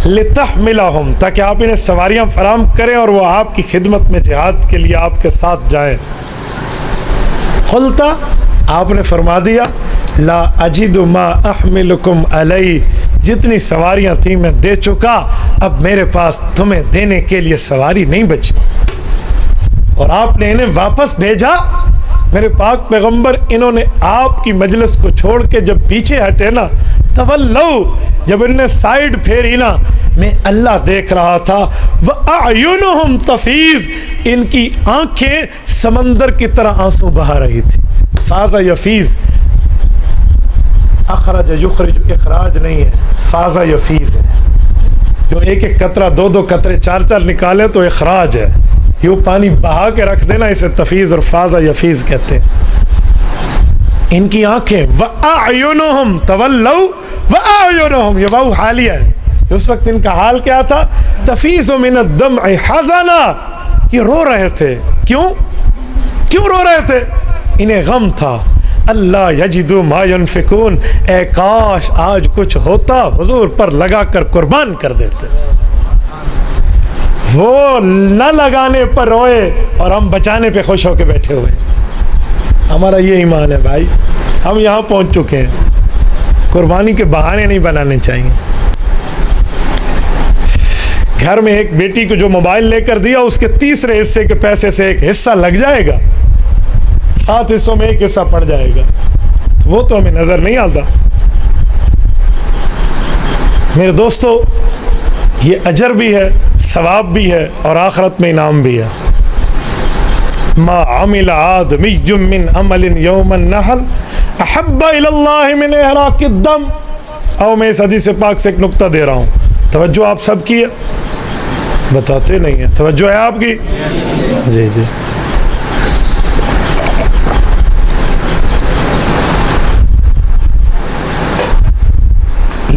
لتحملہم، تاکہ آپ انہیں سواریاں فراہم کریں اور وہ آپ کی خدمت میں جہاد کے لیے آپ کے ساتھ جائیں۔ قلتا، آپ نے فرما دیا لا اجد ما احملکم علی، جتنی سواریاں تھیں میں دے چکا، اب میرے پاس تمہیں دینے کے لیے سواری نہیں بچی، اور آپ نے انہیں واپس بھیجا۔ میرے پاک پیغمبر انہوں نے آپ کی مجلس کو چھوڑ کے جب پیچھے ہٹے نا، تولو، جب انہوں نے سائیڈ پھیری نا، میں اللہ دیکھ رہا تھا، وَأَعْيُنُهُمْ تَفِيضُ، ان کی آنکھیں سمندر کی طرح آنسو بہا رہی تھی۔ فاض یفیض، اخرج یخرج، اخراج نہیں ہے، فاض یفیض ہے، جو ایک ایک قطرہ 2 قطرے 4 نکالے تو اخراج ہے، یوں پانی بہا کے رکھ دینا، اسے تفیض اور فاض یفیض کہتے ہیں۔ ان کی آنکھیں وَأَعْيُنُهُمْ تَوَلَّوْا وَأَعْيُنُهُمْ، یہ واو حالیہ ہے، اس وقت ان کا حال کیا تھا؟ تفیض من الدمع حزنا، یہ رو رہے تھے۔ کیوں رو رہے تھے؟ انہیں غم تھا، اللہ یجدوا ما ينفقون، اے کاش آج کچھ ہوتا حضور پر لگا کر قربان کر دیتے۔ وہ نہ لگانے پر روئے اور ہم بچانے پہ خوش ہو کے بیٹھے ہوئے۔ ہمارا یہ ایمان ہے بھائی، ہم یہاں پہنچ چکے ہیں۔ قربانی کے بہانے نہیں بنانے چاہیے۔ گھر میں ایک بیٹی کو جو موبائل لے کر دیا، اس کے تیسرے حصے کے پیسے سے ایک حصہ لگ جائے گا، 7 حصوں میں ایک حصہ پڑ جائے گا، وہ تو ہمیں نظر نہیں آتا. میرے دوستو یہ اجر بھی ہے, ثواب بھی ہے, اور آخرت میں انعام بھی ہے. ما عمل آدمی من عمل یوم النحر احب الی اللہ من احراق الدم. او میں اس حدیث پاک سے ایک نقطہ دے رہا ہوں, توجہ آپ سب کی ہے, بتاتے نہیں ہیں, توجہ ہے آپ کی؟ جی جی.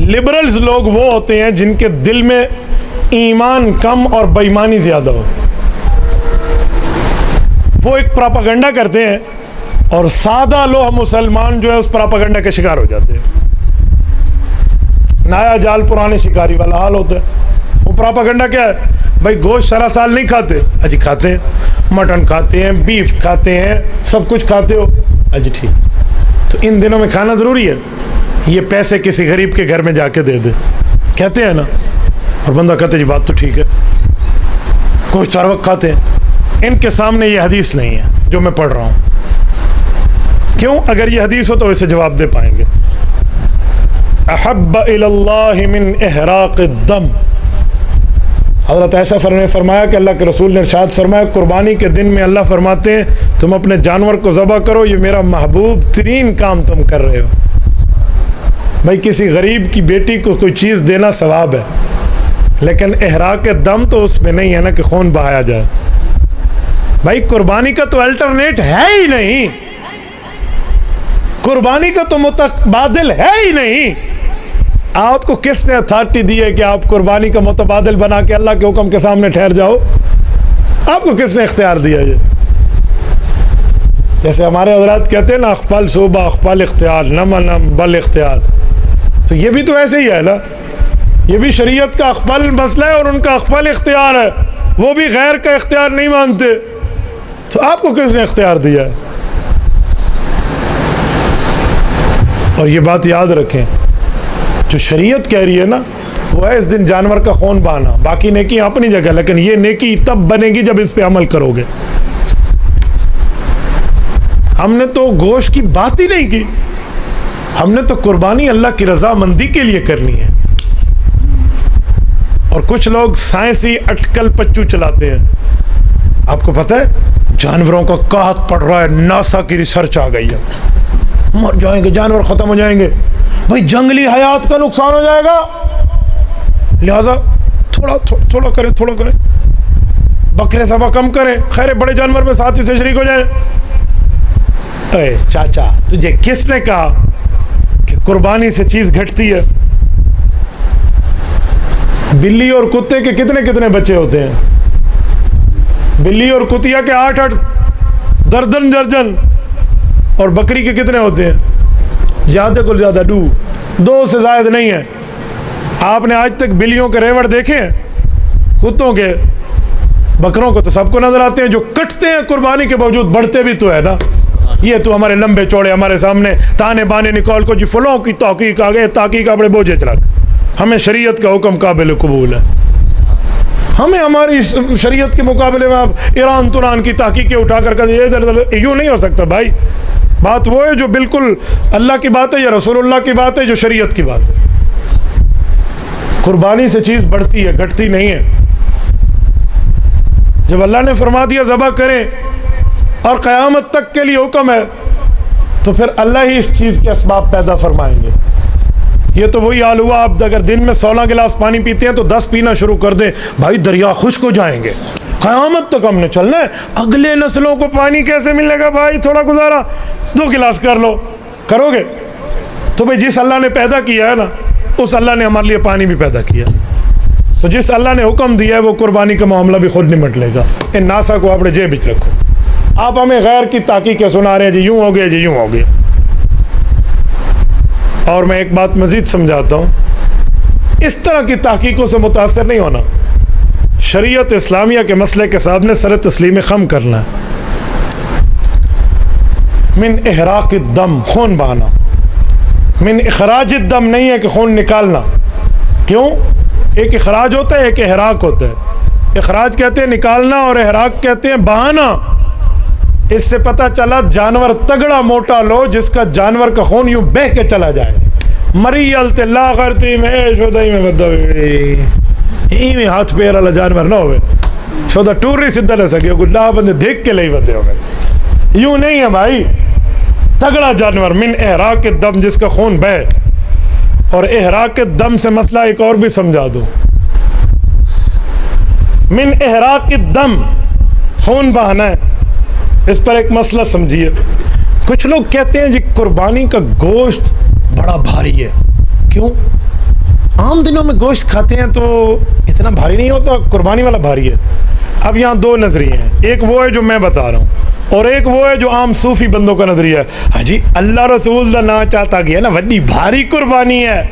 لبرلز لوگ وہ ہوتے ہیں جن کے دل میں ایمان کم اور بے ایمانی زیادہ ہو. وہ ایک پراپاگنڈا کرتے ہیں اور سادہ لوگ مسلمان جو ہے اس پراپاگنڈا کے شکار ہو جاتے ہیں. نایا جال پرانے شکاری والا حال ہوتا ہے. وہ پراپاگنڈا کیا ہے؟ بھائی گوشت سارا سال نہیں کھاتے, اجی کھاتے ہیں, مٹن کھاتے ہیں, بیف کھاتے ہیں, سب کچھ کھاتے ہو, اجی ٹھیک, تو ان دنوں میں کھانا ضروری ہے, یہ پیسے کسی غریب کے گھر میں جا کے دے دے, کہتے ہیں نا, اور بندہ کہتے جی بات تو ٹھیک ہے, گوشت ہر وقت کھاتے ہیں. ان کے سامنے یہ حدیث نہیں ہے جو میں پڑھ رہا ہوں. کیوں؟ اگر یہ حدیث ہو تو اسے جواب دے پائیں گے. احب الی اللہ من احراق الدم. حضرت عائشہ نے فرمایا کہ اللہ کے رسول نے ارشاد فرمایا, قربانی کے دن میں اللہ فرماتے ہیں تم اپنے جانور کو ذبح کرو, یہ میرا محبوب ترین کام تم کر رہے ہو. بھائی کسی غریب کی بیٹی کو کوئی چیز دینا ثواب ہے, لیکن احراق دم تو اس میں نہیں ہے نا کہ خون بہایا جائے. بھائی قربانی کا تو الٹرنیٹ ہے ہی نہیں, قربانی کا تو متبادل ہے ہی نہیں. آپ کو کس نے اتھارٹی دی ہے کہ آپ قربانی کا متبادل بنا کے اللہ کے حکم کے سامنے ٹھہر جاؤ؟ آپ کو کس نے اختیار دیا یہ؟ جیسے ہمارے حضرات کہتے ہیں نا, اخپل صوبہ اخپل اختیار, نم نم بل اختیار, تو یہ بھی تو ایسے ہی ہے نا, یہ بھی شریعت کا اخپل مسئلہ ہے اور ان کا اخپل اختیار ہے, وہ بھی غیر کا اختیار نہیں مانتے. تو آپ کو کس نے اختیار دیا ہے؟ اور یہ بات یاد رکھیں, جو شریعت کہہ رہی ہے نا وہ ہے اس دن جانور کا خون بہانا, باقی نیکی اپنی جگہ, لیکن یہ نیکی تب بنے گی جب اس پہ عمل کرو گے. ہم نے تو گوشت کی بات ہی نہیں کی, ہم نے تو قربانی اللہ کی رضامندی کے لیے کرنی ہے. اور کچھ لوگ سائنسی اٹکل پچو چلاتے ہیں. آپ کو پتہ ہے جانوروں کا قحط پڑ رہا ہے, ناسا کی ریسرچ آ گئی ہے, مر جائیں گے جانور, ختم ہو جائیں گے. بھائی جنگلی حیات کا نقصان ہو جائے گا, لہذا تھوڑا کریں, بکرے ذبح کم کریں, خیر بڑے جانور میں ساتھی سے شریک ہو جائیں. اے چاچا, تجھے کس نے کہا کہ قربانی سے چیز گھٹتی ہے؟ بلی اور کتے کے کتنے بچے ہوتے ہیں؟ بلی اور کتیا کے 8 درجن, اور بکری کے کتنے ہوتے ہیں؟ زیادہ کو زیادہ 2 سے زائد نہیں ہے. آپ نے آج تک بلیوں کے ریوڑ دیکھے ہیں؟ کتوں کے, بکروں کو تو سب کو نظر آتے ہیں, جو کٹتے ہیں قربانی کے باوجود, بڑھتے بھی تو ہے نا. یہ تو ہمارے لمبے چوڑے ہمارے سامنے تانے بانے نکال کو جی فلوں کی تحقیق آ گئے, تحقیق اپنے بوجھے چلا. ہمیں شریعت کا حکم قابل قبول ہے, ہمیں ہماری شریعت کے مقابلے میں آپ ایران تران کی تحقیقیں اٹھا کر یوں نہیں ہو سکتا. بھائی بات وہ ہے جو بالکل اللہ کی بات ہے یا رسول اللہ کی بات ہے, جو شریعت کی بات ہے. قربانی سے چیز بڑھتی ہے, گھٹتی نہیں ہے. جب اللہ نے فرما دیا ذبح کریں اور قیامت تک کے لیے حکم ہے, تو پھر اللہ ہی اس چیز کے اسباب پیدا فرمائیں گے. یہ تو وہی حال ہوا, آپ اگر دن میں 16 گلاس پانی پیتے ہیں تو 10 پینا شروع کر دیں, بھائی دریا خشک ہو جائیں گے. قیامت تک ہم نے چلنا ہے, اگلے نسلوں کو پانی کیسے ملے گا؟ بھائی تھوڑا گزارا 2 گلاس کر لو, کرو گے تو بھائی جس اللہ نے پیدا کیا ہے نا, اس اللہ نے ہمارے لیے پانی بھی پیدا کیا. تو جس اللہ نے حکم دیا ہے وہ قربانی کا معاملہ بھی خود نمٹ لے گا. ان ناسا کو اپنے جیب وچ رکھو. آپ ہمیں غیر کی تحقیقیں سنا رہے ہیں, جی یوں ہو گیا, جی یوں ہو گیا. اور میں ایک بات مزید سمجھاتا ہوں, اس طرح کی تحقیقوں سے متاثر نہیں ہونا. شریعت اسلامیہ کے مسئلے کے سامنے سر تسلیم خم کرنا ہے. من احراق الدم, خون بہانا. من اخراج الدم نہیں ہے کہ خون نکالنا. کیوں؟ ایک اخراج ہوتا ہے, ایک احراق ہوتا ہے. اخراج کہتے ہیں نکالنا اور احراق کہتے ہیں بہانا. اس سے پتہ چلا جانور تگڑا موٹا لو جس کا جانور کا خون یوں بہ کے چلا جائے. مریل تے لا کرتی میں شودائی میں بدوی ایویں ہاتھ پیر والا جانور نہ ہوئے شودا ٹوری سدھا نہ سکے گلا بندے دیکھ کے لئی بدے ہوئے. یوں نہیں ہے بھائی. تگڑا جانور من احراق الدم جس کا خون بہے. اور احراق الدم سے مسئلہ ایک اور بھی سمجھا دو. من احراق الدم خون بہانا ہے. اس پر ایک مسئلہ سمجھیے. کچھ لوگ کہتے ہیں جی قربانی کا گوشت بڑا بھاری ہے. کیوں؟ عام دنوں میں گوشت کھاتے ہیں تو اتنا بھاری نہیں ہوتا, قربانی والا بھاری ہے. اب یہاں دو نظریے ہیں. ایک وہ ہے جو میں بتا رہا ہوں اور ایک وہ ہے جو عام صوفی بندوں کا نظریہ ہے. ہاں جی اللہ رسول کا نام چاہتا گیا نا وڈی بھاری قربانی ہے,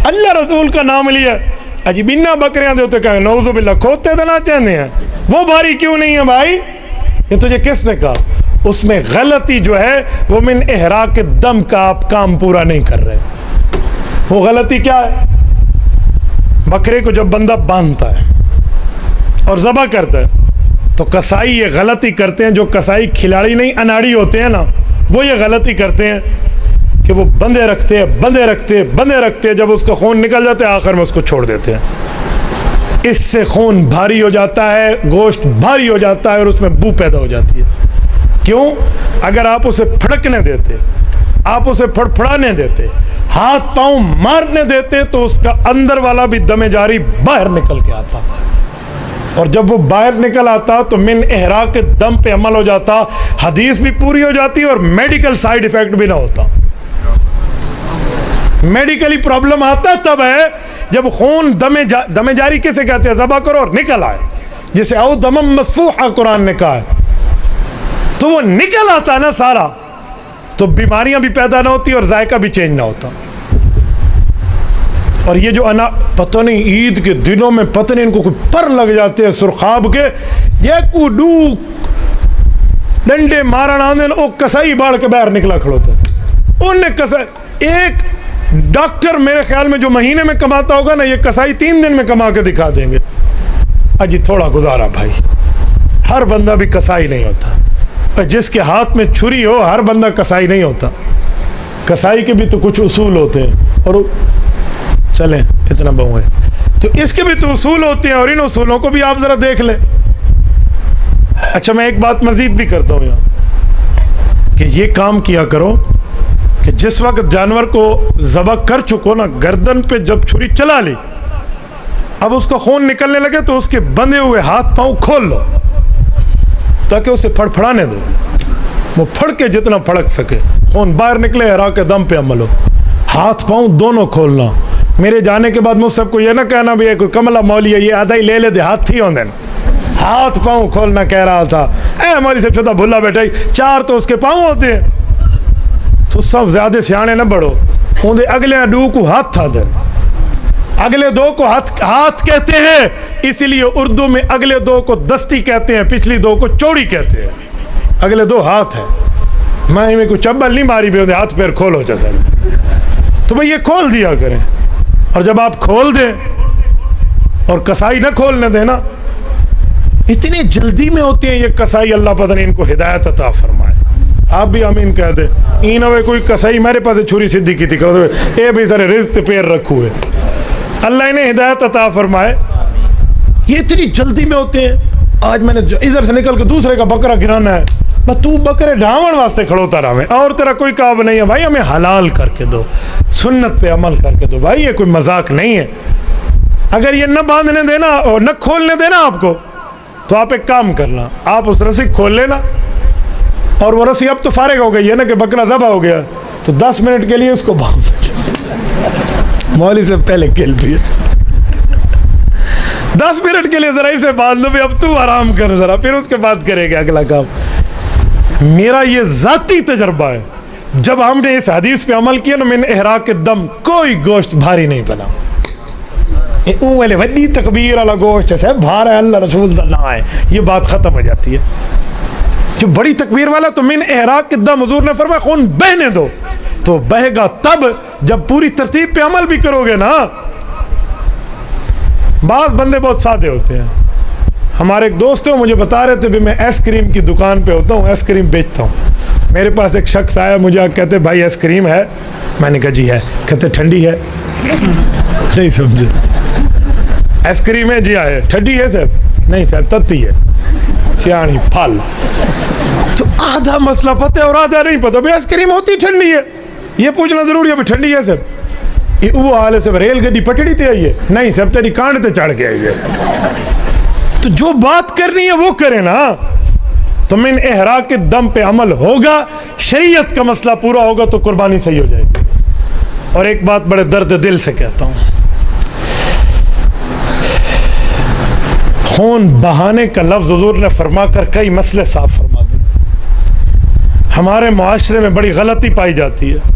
اللہ رسول کا نام لیا. اجی بنا بکریاں دے ہوتے کہیں نعوذ باللہ کھوتے تو نہ چاہتے ہیں, وہ بھاری کیوں نہیں ہے بھائی؟ یہ تجھے کس نے کہا؟ اس میں غلطی جو ہے وہ من احراق الدم کا آپ کام پورا نہیں کر رہے. وہ غلطی کیا ہے؟ بکرے کو جب بندہ باندھتا ہے اور ذبح کرتا ہے تو کسائی یہ غلطی کرتے ہیں, جو کسائی کھلاڑی نہیں اناڑی ہوتے ہیں نا, وہ یہ غلطی کرتے ہیں کہ وہ بندے رکھتے جب اس کا خون نکل جاتا ہے آخر میں اس کو چھوڑ دیتے ہیں. اس سے خون بھاری ہو جاتا ہے, گوشت بھاری ہو جاتا ہے اور اس میں بو پیدا ہو جاتی ہے. کیوں؟ اگر آپ اسے پھڑکنے دیتے, آپ اسے پھڑپھڑانے دیتے, ہاتھ پاؤں مارنے دیتے تو اس کا اندر والا بھی دم جاری باہر نکل کے آتا, اور جب وہ باہر نکل آتا تو من احراق دم پہ عمل ہو جاتا, حدیث بھی پوری ہو جاتی اور میڈیکل سائیڈ ایفیکٹ بھی نہ ہوتا. میڈیکلی پرابلم آتا تب ہے جب خون دم جاری کسے کہتے ہیں؟ ذبح کرو اور نکل آئے, جسے او دمم مسفوحا قرآن نے کہا ہے. تو وہ نکل آتا نا سارا, تو بیماریاں بھی پیدا نہ ہوتی اور ذائقہ بھی چینج نہ ہوتا. اور یہ جو پتہ نہیں عید کے دنوں میں پتہ نہیں ان کو کوئی پر لگ جاتے ہیں سرخاب کے, یہ کو ڈو ڈنڈے مارن آنے او کسائی باڑ کے باہر نکلا کھڑوتا ہے. ان نے کسائی ایک ڈاکٹر میرے خیال میں جو مہینے میں کماتا ہوگا نا, یہ کسائی 3 دن میں کما کے دکھا دیں گے. اجی تھوڑا گزارا بھائی, ہر بندہ بھی کسائی نہیں ہوتا. جس کے ہاتھ میں چھری ہو ہر بندہ کسائی نہیں ہوتا. کسائی کے بھی تو کچھ اصول ہوتے ہیں, اور چلیں اتنا بہو ہے تو اس کے بھی تو اصول ہوتے ہیں, اور ان اصولوں کو بھی آپ ذرا دیکھ لیں. اچھا میں ایک بات مزید بھی کرتا ہوں یہاں کہ یہ کام کیا کرو کہ جس وقت جانور کو ذبح کر چکو نا, گردن پہ جب چھری چلا لی, اب اس کا خون نکلنے لگے تو اس کے بندھے ہوئے ہاتھ پاؤں کھول لو تاکہ اسے پھڑپھڑانے دو. وہ پھڑ کے جتنا پھڑک سکے, خون باہر نکلے, احراق دم پہ عمل ہو. ہاتھ پاؤں دونوں کھولنا. میرے جانے کے بعد مجھ سب کو یہ نہ کہنا بھی کوئی کملا مولی ہے یہ آدھا ہی لے لے دے, ہاتھ تھی ہوندے ہاتھ پاؤں کھولنا کہہ رہا تھا. اے ہماری سے چھوٹا بھلا بیٹا ہی 4 تو اس کے پاؤں ہوتے ہیں, تو سب زیادہ سیانے نہ بڑھو. اندے اگلے ڈو کو ہاتھ تھا دے, اگلے 2 کو ہاتھ کہتے ہیں, اسی لیے اردو میں اگلے 2 کو دستی کہتے ہیں, پچھلی 2 کو چوڑی کہتے ہیں. اگلے 2 ہاتھ ہیں. میں کوئی چبل نہیں ماری بھی ہوتے, ہاتھ پیر کھولو جیسا. تو بھئی یہ کھول دیا کریں, اور جب آپ کھول دیں اور کسائی نہ کھولنے دیں نا, اتنی جلدی میں ہوتے ہیں یہ کسائی, اللہ پتہ نہیں ان کو ہدایت عطا فرمائے. آپ بھی آمین کہہ دیں. این ہوئے کوئی کسائی میرے پاس چھری سدھی کی تھی کرو اے بھی سارے رزق پیر رکھو ہے, اللہ انہیں ہدایت عطا فرمائے. یہ اتنی جلدی میں ہوتے ہیں. آج میں نے ادھر سے نکل کے دوسرے کا بکرا گرانا ہے, بس تو بکرے ڈھاون واسطے کھڑوتا رہے, اور تیرا کوئی کام نہیں ہے بھائی. ہمیں حلال کر کے دو, سنت پہ عمل کر کے دو بھائی, یہ کوئی مذاق نہیں ہے. اگر یہ نہ باندھنے دینا اور نہ کھولنے دینا آپ کو, تو آپ ایک کام کرنا, آپ اس رسی کھول لینا, اور وہ رسی اب تو فارغ ہو گئی ہے نا کہ بکرا ذبح ہو گیا, تو 10 منٹ کے لیے اس کو باندھ مولوی سے پہلے کھیل بھی 10 منٹ کے لیے ذرا اسے باندھ دو بھی, اب تو آرام کر ذرا, پھر اس کے بعد کرے گا اگلا کام. میرا یہ ذاتی تجربہ ہے, جب ہم نے اس حدیث پہ عمل کیا نا, من احراق الدم کوئی گوشت بھاری نہیں بنا. والے وڈی تکبیر والا گوشت سے بھار ہے, اللہ رسول اللہ ہے, یہ بات ختم ہو جاتی ہے. جو بڑی تکبیر والا تو من احراق الدم, حضور نے فرمایا خون بہنے دو. تو بہے گا تب جب پوری ترتیب پہ عمل بھی کرو گے نا. بعض بندے بہت سادے ہوتے ہیں, ہمارے ایک دوست ہیں مجھے بتا رہے تھے بھی میں آئس کریم کی دکان پہ ہوتا ہوں, آئس کریم بیچتا ہوں. میرے پاس ایک شخص آیا, مجھے کہتے بھائی آئس کریم ہے؟ میں نے کہا جی ہے. کہتے ٹھنڈی ہے؟ نہیں سمجھے. آئس کریم ہے جی ہے. ٹھنڈی ہے صاحب؟ نہیں صاحب تتی ہے. سیاਣੀ پھل. تو آدھا مسئلہ پتہ ہے اور آدھا نہیں پتہ. بھائی آئس کریم ہوتی ٹھنڈی ہے, یہ پوچھنا ضروری ہے. ٹھنڈی ہے سر, وہ حال ہے سب. ریل گڈی پٹڑی تے آئی ہے؟ نہیں سب تیری کانڈ تے چڑھ کے آئی ہے. تو جو بات کرنی ہے وہ کرے نا. تو من احراق کے دم پہ عمل ہوگا, شریعت کا مسئلہ پورا ہوگا تو قربانی صحیح ہو جائے گی. اور ایک بات بڑے درد دل سے کہتا ہوں, خون بہانے کا لفظ حضور نے فرما کر کئی مسئلے صاف فرما دیے. ہمارے معاشرے میں بڑی غلطی پائی جاتی ہے.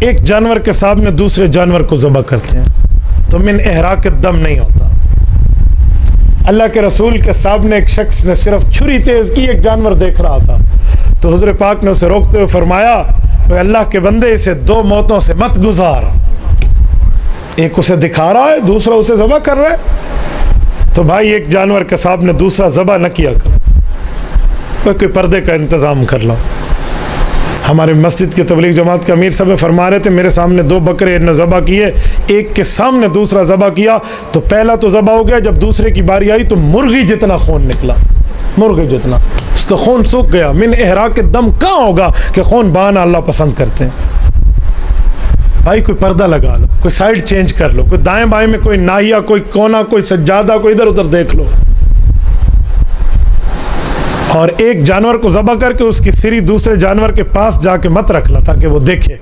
ایک جانور کے سامنے دوسرے جانور کو ذبح کرتے ہیں تو من احراق دم نہیں ہوتا. اللہ کے رسول کے سامنے ایک شخص نے صرف چھری تیز کی, ایک جانور دیکھ رہا تھا, تو حضور پاک نے اسے روکتے ہوئے فرمایا اے اللہ کے بندے اسے دو موتوں سے مت گزار. ایک اسے دکھا رہا ہے, دوسرا اسے ذبح کر رہا ہے. تو بھائی ایک جانور کے سامنے دوسرا ذبح نہ کیا کرو, کوئی پردے کا انتظام کر لو. ہمارے مسجد کی تبلیغ جماعت کے امیر صاحب فرما رہے تھے میرے سامنے 2 بکرے نے ذبح کیے, ایک کے سامنے دوسرا ذبح کیا تو پہلا تو ذبح ہو گیا, جب دوسرے کی باری آئی تو مرغی جتنا خون نکلا, مرغی جتنا, اس کا خون سوکھ گیا. من احراق دم کہاں ہوگا کہ خون بہانا اللہ پسند کرتے ہیں. بھائی کوئی پردہ لگا لو, کوئی سائڈ چینج کر لو, کوئی دائیں بائیں میں کوئی ناہیا, کوئی کونا, کوئی سجادہ, کوئی ادھر ادھر دیکھ لو. اور ایک جانور کو ذبح کر کے اس کی سری دوسرے جانور کے پاس جا کے مت رکھنا تاکہ وہ دیکھے.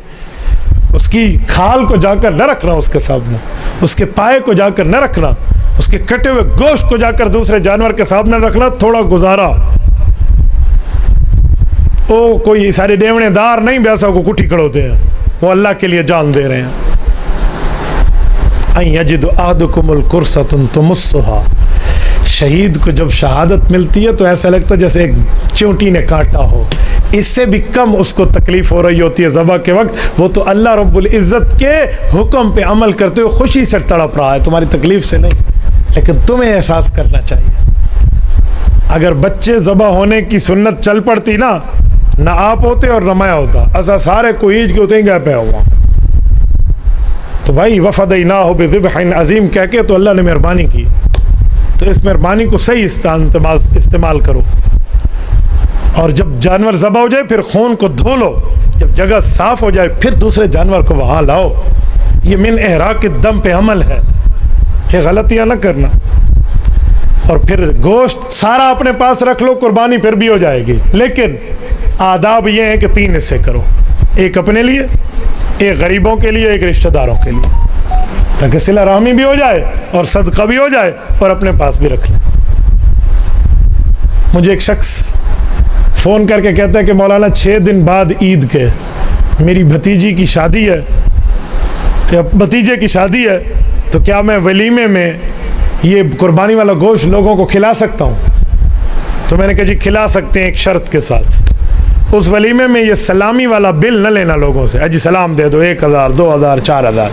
اس کی کھال کو جا کر نہ رکھنا اس کے سامنے, اس کے پائے کو جا کر نہ رکھنا, اس کے کٹے ہوئے گوشت کو جا کر دوسرے جانور کے سامنے رکھنا. تھوڑا گزارا, وہ کوئی سارے ڈیونے دار نہیں بیسا کو کٹھی کھڑوتے ہیں, وہ اللہ کے لیے جان دے رہے ہیں. اَن یجد احدکم القرصۃ تمسھا, شہید کو جب شہادت ملتی ہے تو ایسا لگتا ہے جیسے ایک چونٹی نے کاٹا ہو. اس سے بھی کم اس کو تکلیف ہو رہی ہوتی ہے ذبح کے وقت. وہ تو اللہ رب العزت کے حکم پہ عمل کرتے ہوئے خوشی سے تڑپ رہا ہے, تمہاری تکلیف سے نہیں. لیکن تمہیں احساس کرنا چاہیے. اگر بچے ذبح ہونے کی سنت چل پڑتی نا, نہ آپ ہوتے اور نہ میں ہوتا, ایسا سارے کو عید کے ہوتے ہی گئے پہ ہوا. تو بھائی وفدیناہ بذبح عظیم کہہ کے تو اللہ نے مہربانی کی, تو اس مہربانی کو صحیح استعمال کرو. اور جب جانور ذبح ہو جائے پھر خون کو دھو لو, جب جگہ صاف ہو جائے پھر دوسرے جانور کو وہاں لاؤ. یہ من احراق دم پہ عمل ہے, یہ غلطیاں نہ کرنا. اور پھر گوشت سارا اپنے پاس رکھ لو, قربانی پھر بھی ہو جائے گی. لیکن آداب یہ ہیں کہ 3 حصے کرو, ایک اپنے لیے, ایک غریبوں کے لیے, ایک رشتہ داروں کے لیے, تاکہ صلہ رحمی بھی ہو جائے اور صدقہ بھی ہو جائے اور اپنے پاس بھی رکھ لیں. مجھے ایک شخص فون کر کے کہتا ہے کہ مولانا 6 دن بعد عید کے میری بھتیجی کی شادی ہے یا بھتیجے کی شادی ہے, تو کیا میں ولیمے میں یہ قربانی والا گوشت لوگوں کو کھلا سکتا ہوں؟ تو میں نے کہا جی کھلا سکتے ہیں, ایک شرط کے ساتھ. اس ولیمے میں یہ سلامی والا بل نہ لینا لوگوں سے, اجی سلام دے دو 1000 2000 4000.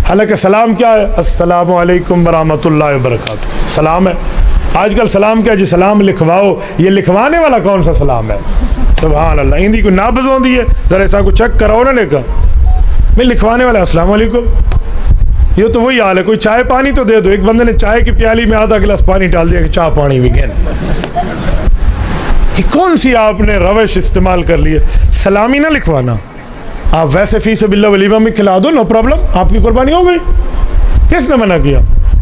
حالانکہ سلام کیا ہے؟ السلام علیکم ورحمۃ اللہ وبرکاتہ, سلام ہے. آج کل سلام کیا جی سلام لکھواؤ, یہ لکھوانے والا کون سا سلام ہے؟ سبحان اللہ, ہندی کو نابز ہوندی ہے, ذرا ایسا کو چیک کراؤ نا. لے کر میں لکھوانے والا السلام علیکم, یہ تو وہی حال ہے. کوئی چائے پانی تو دے دو. ایک بندے نے چائے کی پیالی میں آدھا گلاس پانی ڈال دیا کہ چائے پانی بھی گیا. یہ کون سی آپ نے روش استعمال کر لی ہے؟ سلامی نہ لکھوانا, آپ ویسے فی سبیل اللہ ولیمہ میں کھلا دو, نو پرابلم, آپ کی قربانی ہو گئی, کس نے منع کیا؟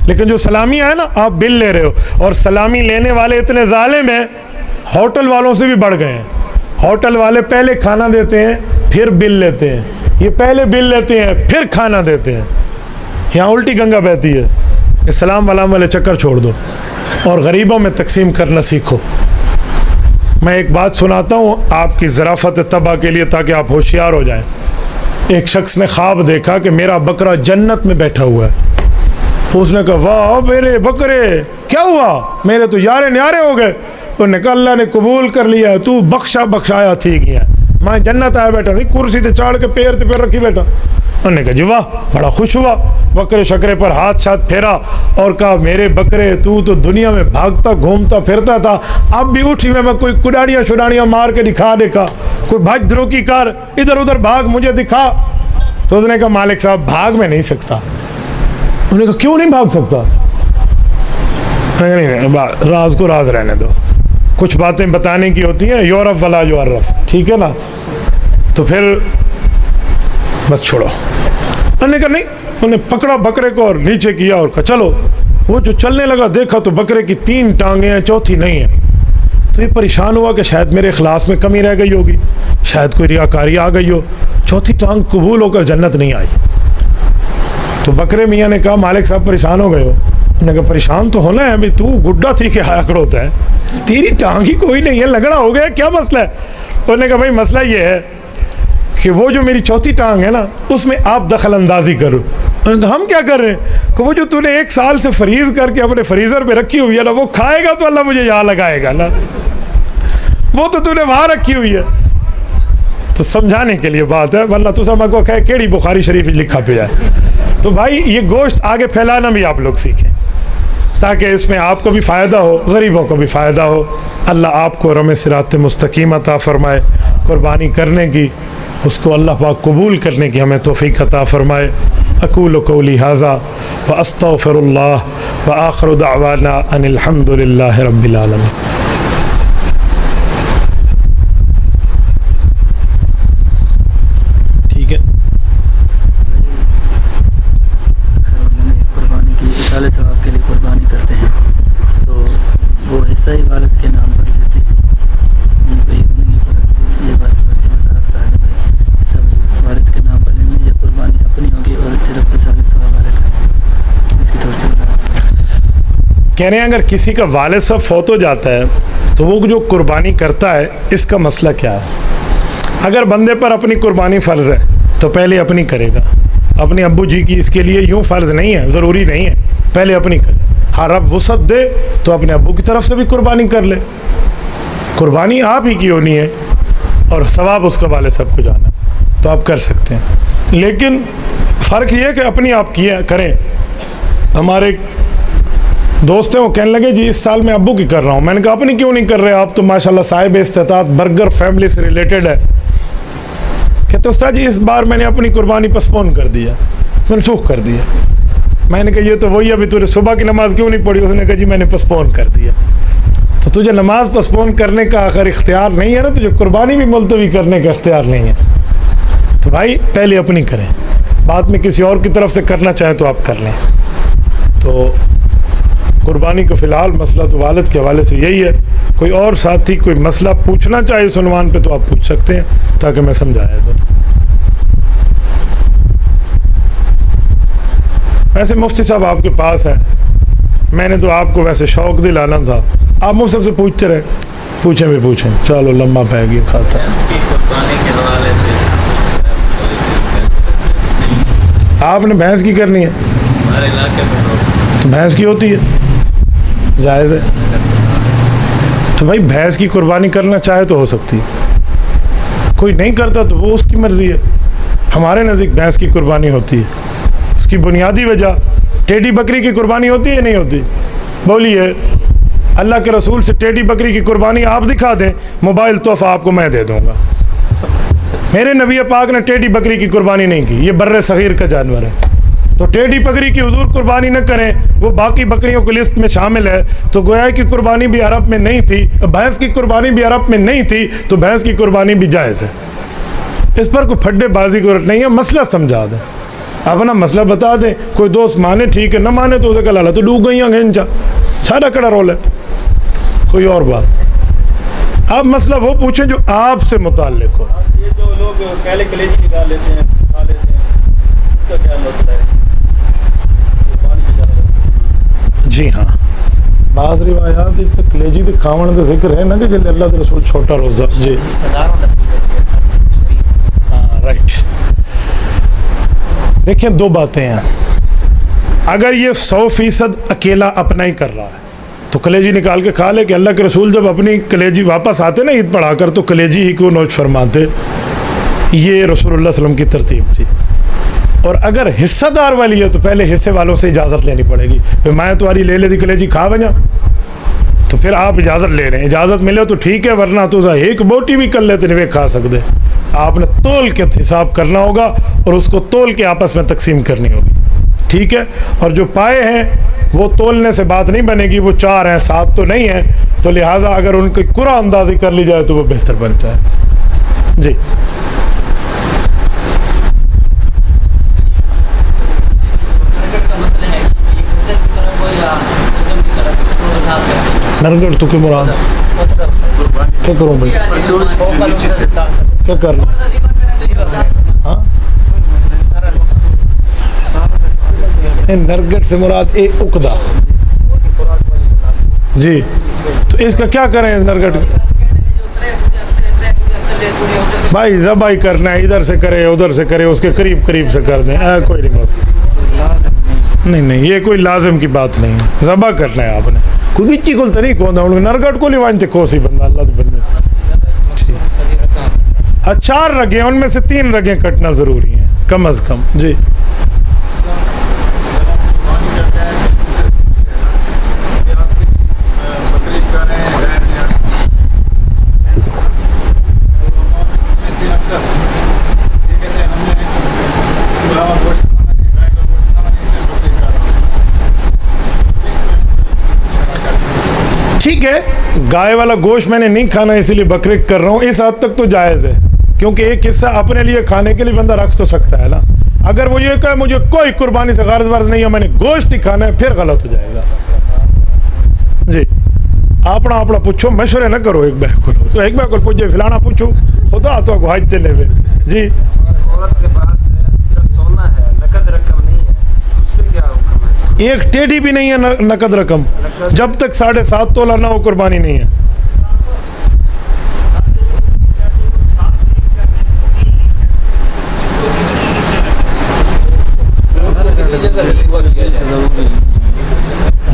لیکن جو سلامی ہے نا, آپ بل لے رہے ہو, اور سلامی لینے والے اتنے ظالم ہیں, ہوٹل والوں سے بھی بڑھ گئے ہیں. ہوٹل والے پہلے کھانا دیتے ہیں پھر بل لیتے ہیں, یہ پہلے بل لیتے ہیں پھر کھانا دیتے ہیں. یہاں الٹی گنگا بہتی ہے. اسلام والے چکر چھوڑ دو اور غریبوں میں تقسیم کرنا سیکھو. میں ایک بات سناتا ہوں آپ کی ظرافت طبع کے لیے, تاکہ آپ ہوشیار ہو جائیں. ایک شخص نے خواب دیکھا کہ میرا بکرا جنت میں بیٹھا ہوا ہے. اس نے کہا واہ میرے بکرے, کیا ہوا؟ میرے تو یارے نیارے ہو گئے. انہوں نے کہا اللہ نے قبول کر لیا ہے, تو بخشایا تھی گیا, میں جنت آیا بیٹھا تھی, کرسی تے چاڑ کے پیر تے پیر رکھی بیٹھا. انہوں نے کہا جی واہ, بڑا خوش ہوا, بکرے شکرے پر ہاتھ شاتھ پھیرا اور کہا میرے بکرے تو دنیا میں بھاگتا گھومتا پھرتا تھا, اب بھی اٹھی میں کوئی کڈاڑیاں شڈاڑیاں مار کے دکھا دے کا, کوئی بھاج دھروکی کر ادھر ادھر بھاگ مجھے دکھا. تو اس نے کہا مالک صاحب بھاگ میں نہیں سکتا. انہوں نے کہا کیوں نہیں بھاگ سکتا؟ نہیں, راز کو راز رہنے دو, کچھ باتیں بتانے کی ہوتی ہیں, یورپ ولا یورف, ٹھیک ہے نا, تو پھر بس چھوڑو. انہوں نے کہا نہیں. انہوں نے پکڑا بکرے کو اور نیچے کیا اور کہا چلو. وہ جو چلنے لگا دیکھا تو بکرے کی 3 ٹانگیں ہیں, چوتھی نہیں ہے. تو یہ پریشان ہوا کہ شاید میرے اخلاص میں کمی رہ گئی ہوگی, شاید کوئی ریاکاری آ گئی ہو, چوتھی ٹانگ قبول ہو کر جنت نہیں آئی. تو بکرے میاں نے کہا مالک صاحب پریشان ہو گئے ہو؟ انہوں نے کہا پریشان تو ہونا ہے, ابھی تو گڈا تھی کہ آیا کروتا ہے, تیری ٹانگ ہی کوئی نہیں ہے, لگڑا ہو گیا, کیا مسئلہ ہے؟ انہوں نے کہا بھائی مسئلہ یہ ہے کہ وہ جو میری چوتھی ٹانگ ہے نا اس میں آپ دخل اندازی کرو. ہم کیا کر رہے ہیں کہ وہ جو تو نے 1 سال سے فریز کر کے اپنے فریزر پہ رکھی ہوئی ہے نا, وہ کھائے گا تو اللہ مجھے یہاں لگائے گا نا, وہ تو نے وہاں رکھی ہوئی ہے. تو سمجھانے کے لیے بات ہے, ورنہ تو سب کو کہے کیڑی بخاری شریف لکھا پہ ہے. تو بھائی یہ گوشت آگے پھیلانا بھی آپ لوگ سیکھیں تاکہ اس میں آپ کو بھی فائدہ ہو, غریبوں کو بھی فائدہ ہو. اللہ آپ کو رم صراط مستقیم عطا فرمائے, قربانی کرنے کی اس کو اللہ پاک قبول کرنے کی ہمیں توفیق عطا فرمائے. اقول قولی ھذا واستغفر اللہ وآخر دعوانا ان الحمد للہ رب العالمین. ٹھیک ہے, قربانی کی اصالِ ثواب کے لیے قربانی کرتے ہیں تو وہ حصہ ہی والد کے نام پر لیتے ہیں. یہ بات وضاحت کر دیں بھائی, حصہ والد کے نام پر لینے یا قربانی اپنی ہوگی اور صرف اصالِ ثواب والد کا, اس کی تھوڑی سی وضاحت. کہہ رہے ہیں اگر کسی کا والد صاحب فوت ہو جاتا ہے تو وہ جو قربانی کرتا ہے اس کا مسئلہ کیا ہے؟ اگر بندے پر اپنی قربانی فرض ہے تو پہلے اپنی کرے گا. اپنے ابو جی کی اس کے لیے یوں فرض نہیں ہے, ضروری نہیں ہے, پہلے اپنی کرے. ہاں رب وسعت دے تو اپنے ابو کی طرف سے بھی قربانی کر لے. قربانی آپ ہی کی ہونی ہے اور ثواب اس کا والد صاحب کو جانا, تو آپ کر سکتے ہیں. لیکن فرق یہ ہے کہ اپنی آپ کیے کریں. ہمارے دوست ہیں وہ کہنے لگے جی اس سال میں ابو کی کر رہا ہوں. میں نے کہا اپنی کیوں نہیں کر رہے, آپ تو ماشاءاللہ صاحب استطاعت برگر فیملی سے ریلیٹڈ ہے. کہتے استاد جی اس بار میں نے اپنی قربانی پسپون کر دیا, منسوخ کر دیا. میں نے کہا یہ تو وہی, ابھی تو نے صبح کی نماز کیوں نہیں پڑھی؟ اس نے کہا جی میں نے پسپون کر دیا. تو تجھے نماز پسپون کرنے کا آخر اختیار نہیں ہے نا, تجھے قربانی بھی ملتوی کرنے کا اختیار نہیں ہے. تو بھائی پہلے اپنی کریں, بعد میں کسی اور کی طرف سے کرنا چاہیں تو آپ کر لیں. تو قربانی کا فی الحال مسئلہ تو والد کے حوالے سے یہی ہے. کوئی اور ساتھی کوئی مسئلہ پوچھنا چاہے اس عنوان پہ تو آپ پوچھ سکتے ہیں تاکہ میں سمجھایا دوں. ویسے مفتی صاحب آپ کے پاس ہیں, میں نے تو آپ کو ویسے شوق دلانا تھا, آپ مجھ سب سے پوچھتے رہے, پوچھیں بھی پوچھیں, چلو لمبا پہ گیا کھاتا آپ نے بھینس کی کرنی ہے تو بھینس کی ہوتی ہے, جائز ہے. تو بھائی بھینس کی قربانی کرنا چاہے تو ہو سکتی ہے, کوئی نہیں کرتا تو وہ اس کی مرضی ہے. ہمارے نزدیک بھینس کی قربانی ہوتی ہے. اس کی بنیادی وجہ ٹیڈی بکری کی قربانی ہوتی ہے نہیں ہوتی؟ بولیے. اللہ کے رسول سے ٹیڈی بکری کی قربانی آپ دکھا دیں, موبائل تحفہ آپ کو میں دے دوں گا. میرے نبی پاک نے ٹیڈی بکری کی قربانی نہیں کی, یہ بر صغیر کا جانور ہے. تو ٹیڈی بکری کی حضور قربانی نہ کریں, وہ باقی بکریوں کی لسٹ میں شامل ہے. تو گویا کی قربانی بھی عرب میں نہیں تھی, بھینس کی قربانی بھی عرب میں نہیں تھی, تو بھینس کی قربانی بھی جائز ہے. اس پر کوئی پھڈے بازی کی ضرورت نہیں ہے, مسئلہ سمجھا دیں, اپنا مسئلہ بتا دیں. کوئی دوست مانے ٹھیک ہے, نہ مانے تو اسے کہا تو ڈوب گئی گھنچا, سارا کڑا رول ہے. کوئی اور بات, آپ مسئلہ وہ پوچھیں جو آپ سے متعلق ہو. یہ جو لوگ پہلے کلیجی نکال لیتے ہیں, کھا لیتے ہیں, اس کا کیا مسئلہ ہے؟ جی ہاں, بعض روایات کلیجی کے کھاون کا ذکر ہے نا کہ جب اللہ کے رسول چھوٹا روزہ. جی ہاں رائٹ. دیکھیں دو باتیں ہیں. اگر یہ 100% اکیلا اپنا ہی کر رہا ہے تو کلیجی نکال کے کھا لے, کہ اللہ کے رسول جب اپنی کلیجی واپس آتے نا عید پڑھا کر تو کلیجی ہی کو نوش فرماتے. یہ رسول اللہ صلی اللہ علیہ وسلم کی ترتیب تھی. اور اگر حصہ دار والی ہے تو پہلے حصے والوں سے اجازت لینی پڑے گی. پھر میں تمہاری لے دی کلیجی کھا بجا تو پھر آپ اجازت لے رہے ہیں, اجازت ملے تو ٹھیک ہے, ورنہ تو ایک بوٹی بھی کر لیتے نہیں کھا سکتے. آپ نے تول کے حساب کرنا ہوگا اور اس کو تول کے آپس میں تقسیم کرنی ہوگی, ٹھیک ہے. اور جو پائے ہیں وہ تولنے سے بات نہیں بنے گی, وہ 4 ہیں 7 تو نہیں ہیں, تو لہٰذا اگر ان کی قرعہ اندازی کر لی جائے تو وہ بہتر بنتا ہے. جی نرگڑ تو کیوں مراد کیا کروں بھائی, کیا کرنا؟ ہاں نرگٹ سے مراد ایک عقدہ. جی تو اس کا کیا کریں اس نرگٹ؟ بھائی ذبح کرنا ہے, ادھر سے کرے ادھر سے کرے, اس کے قریب قریب سے کر دیں, کوئی نہیں, یہ کوئی لازم کی بات نہیں ہے, ذبح کرنا ہے آپ نے. کوئی گچی کو طریق ہوتا ہے نرگٹ کو نہیں وانتے کوسی بندہ اللہ کے بندے. 4 رگیں, ان میں سے 3 رگیں کٹنا ضروری ہیں کم از کم. جی ٹھیک ہے, گائے والا گوشت میں نے نہیں کھانا اسی لیے بکرے کر رہا ہوں, اس حد تک تو جائز ہے, کیونکہ ایک حصہ اپنے لیے کھانے کے لیے بندہ رکھ تو سکتا ہے نا. اگر وہ یہ کہے مجھے کوئی قربانی سے غرض ورض نہیں ہے, میں نے گوشت ہی کھانا ہے, پھر غلط ہو جائے گا. جی اپنا اپنا پوچھو, مشورے نہ کرو ایک بہ کو, تو ایک بہ کو پوچھے فلانا پوچھو, خدا تو کو حج دینے میں. جی عورت کے پاس صرف سونا ہے, نقد رقم نہیں ہے, اس پہ کیا حکم ہے؟ ایک ٹیڑھی بھی نہیں ہے نقد رقم, جب تک 7.5 تولہ نہ ہو قربانی نہیں ہے.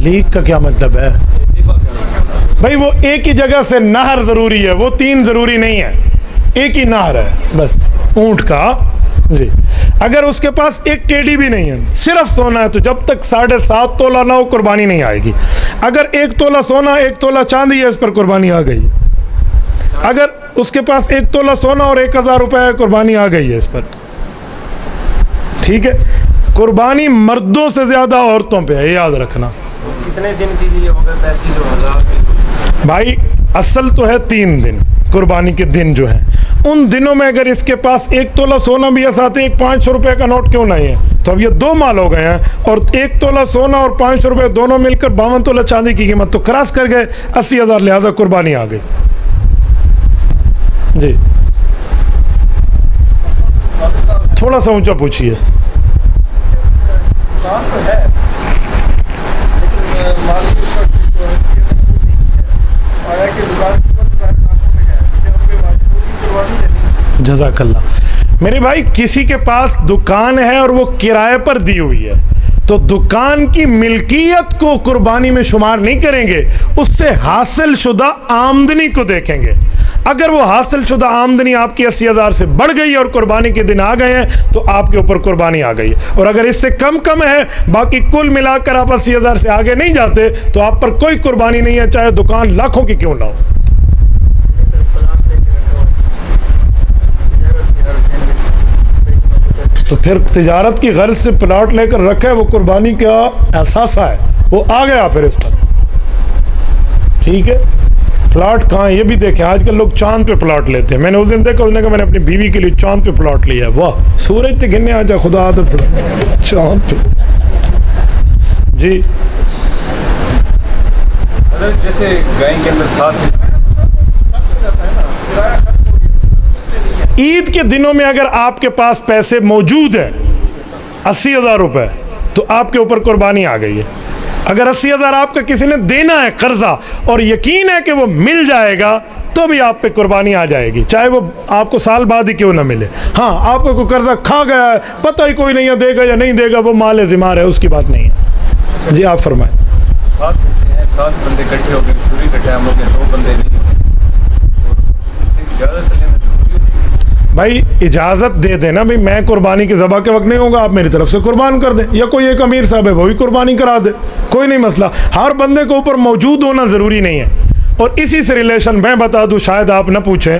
لیک کا کیا مطلب ہے بھائی؟ وہ ایک ہی جگہ سے نہر ضروری ہے, وہ 3 ضروری نہیں ہے, ایک ہی نہر ہے بس اونٹ کا. جی اگر اس کے پاس ایک ٹیڑھی بھی نہیں ہے, صرف سونا ہے, تو جب تک 7.5 تولہ نہ ہو قربانی نہیں آئے گی. اگر 1 تولہ سونا 1 تولہ چاندی ہے, اس پر قربانی آ گئی. اگر اس کے پاس 1 تولہ سونا اور 1000 روپے ہے, قربانی آ گئی ہے اس پر. ٹھیک ہے, قربانی مردوں سے زیادہ عورتوں پہ ہے, یاد رکھنا. کتنے دن کے لیے ہوگا پیسے 2000 بھائی؟ اصل تو ہے 3 دن, قربانی کے دن جو ہیں, ان دنوں میں اگر اس کے پاس 1 تولہ سونا بھی ہے, ساتھ 500 روپے کا نوٹ کیوں نہیں ہے, تو اب یہ 2 مال ہو گئے ہیں, اور 1 تولہ سونا اور 500 روپے دونوں مل کر 52 تولہ چاندی کی قیمت, تو کراس کر گئے 80,000, لہذا قربانی آ گئی. جی تھوڑا سا اونچا پوچھیے. جزاک اللہ. میرے بھائی کسی کے پاس دکان ہے اور وہ کرائے پر دی ہوئی ہے, تو دکان کی ملکیت کو قربانی میں شمار نہیں کریں گے, اس سے حاصل شدہ آمدنی کو دیکھیں گے. اگر وہ حاصل شدہ آمدنی آپ کی 80,000 سے بڑھ گئی اور قربانی کے دن آ گئے ہیں, تو آپ کے اوپر قربانی آ گئی ہے. اور اگر اس سے کم ہے, باقی کل ملا کر آپ 80,000 سے آگے نہیں جاتے, تو آپ پر کوئی قربانی نہیں ہے, چاہے دکان لاکھوں کی کیوں نہ ہو. تو پھر تجارت کی غرض سے پلاٹ لے کر رکھے, وہ قربانی کا احساسہ ہے, وہ آ گیا پھر اس پر. ٹھیک ہے, پلاٹ کہاں یہ بھی دیکھیں, آج کل لوگ چاند پہ پلاٹ لیتے ہیں. میں نے اس دن دیکھا, اس نے کہا میں نے اپنی بیوی کے لیے چاند پہ پلاٹ لیا ہے. واہ, سورج تے گرنے آ جا, خدا تو چاند پہ. جی جیسے گائے کے اندر 7 عید کے دنوں میں اگر آپ کے پاس پیسے موجود ہیں 80,000 روپے, تو آپ کے اوپر قربانی آ گئی ہے. اگر 80,000 آپ کا کسی نے دینا ہے قرضہ, اور یقین ہے کہ وہ مل جائے گا, تو بھی آپ پہ قربانی آ جائے گی, چاہے وہ آپ کو سال بعد ہی کیوں نہ ملے. ہاں آپ کو کوئی قرضہ کھا گیا ہے, پتہ ہی کوئی نہیں ہے دے گا یا نہیں دے گا, وہ مال ذمار ہے, اس کی بات نہیں ہے. جی آپ فرمائیں. 7 حصے ہیں, 7 بندے اکٹھے ہو گئے, چوری کٹے ہم لوگ 2 بندے نہیں, بھائی اجازت دے دینا بھائی میں قربانی کے ذبح کے وقت نہیں ہوگا، آپ میری طرف سے قربان کر دیں، یا کوئی ایک امیر صاحب ہے وہ بھی قربانی کرا دے، کوئی نہیں مسئلہ. ہر بندے کو اوپر موجود ہونا ضروری نہیں ہے. اور اسی سے ریلیشن میں بتا دوں، شاید آپ نہ پوچھیں،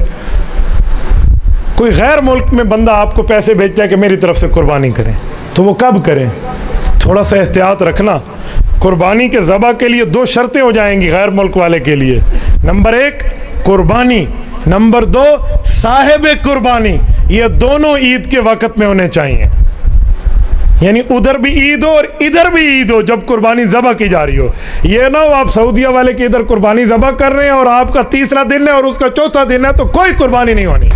کوئی غیر ملک میں بندہ آپ کو پیسے بھیجتا ہے کہ میری طرف سے قربانی کریں، تو وہ کب کریں؟ تھوڑا سا احتیاط رکھنا. قربانی کے ذبح کے لیے 2 شرطیں ہو جائیں گی غیر ملک والے کے لیے. نمبر 1 قربانی، نمبر 2 صاحب قربانی. یہ دونوں عید کے وقت میں ہونے چاہیے، یعنی ادھر بھی عید ہو اور ادھر بھی عید ہو جب قربانی ذبح کی جا رہی ہو. یہ نہ ہو آپ سعودیہ والے کے ادھر قربانی ذبح کر رہے ہیں اور آپ کا 3را دن ہے اور اس کا 4تھا دن ہے، تو کوئی قربانی نہیں ہونی.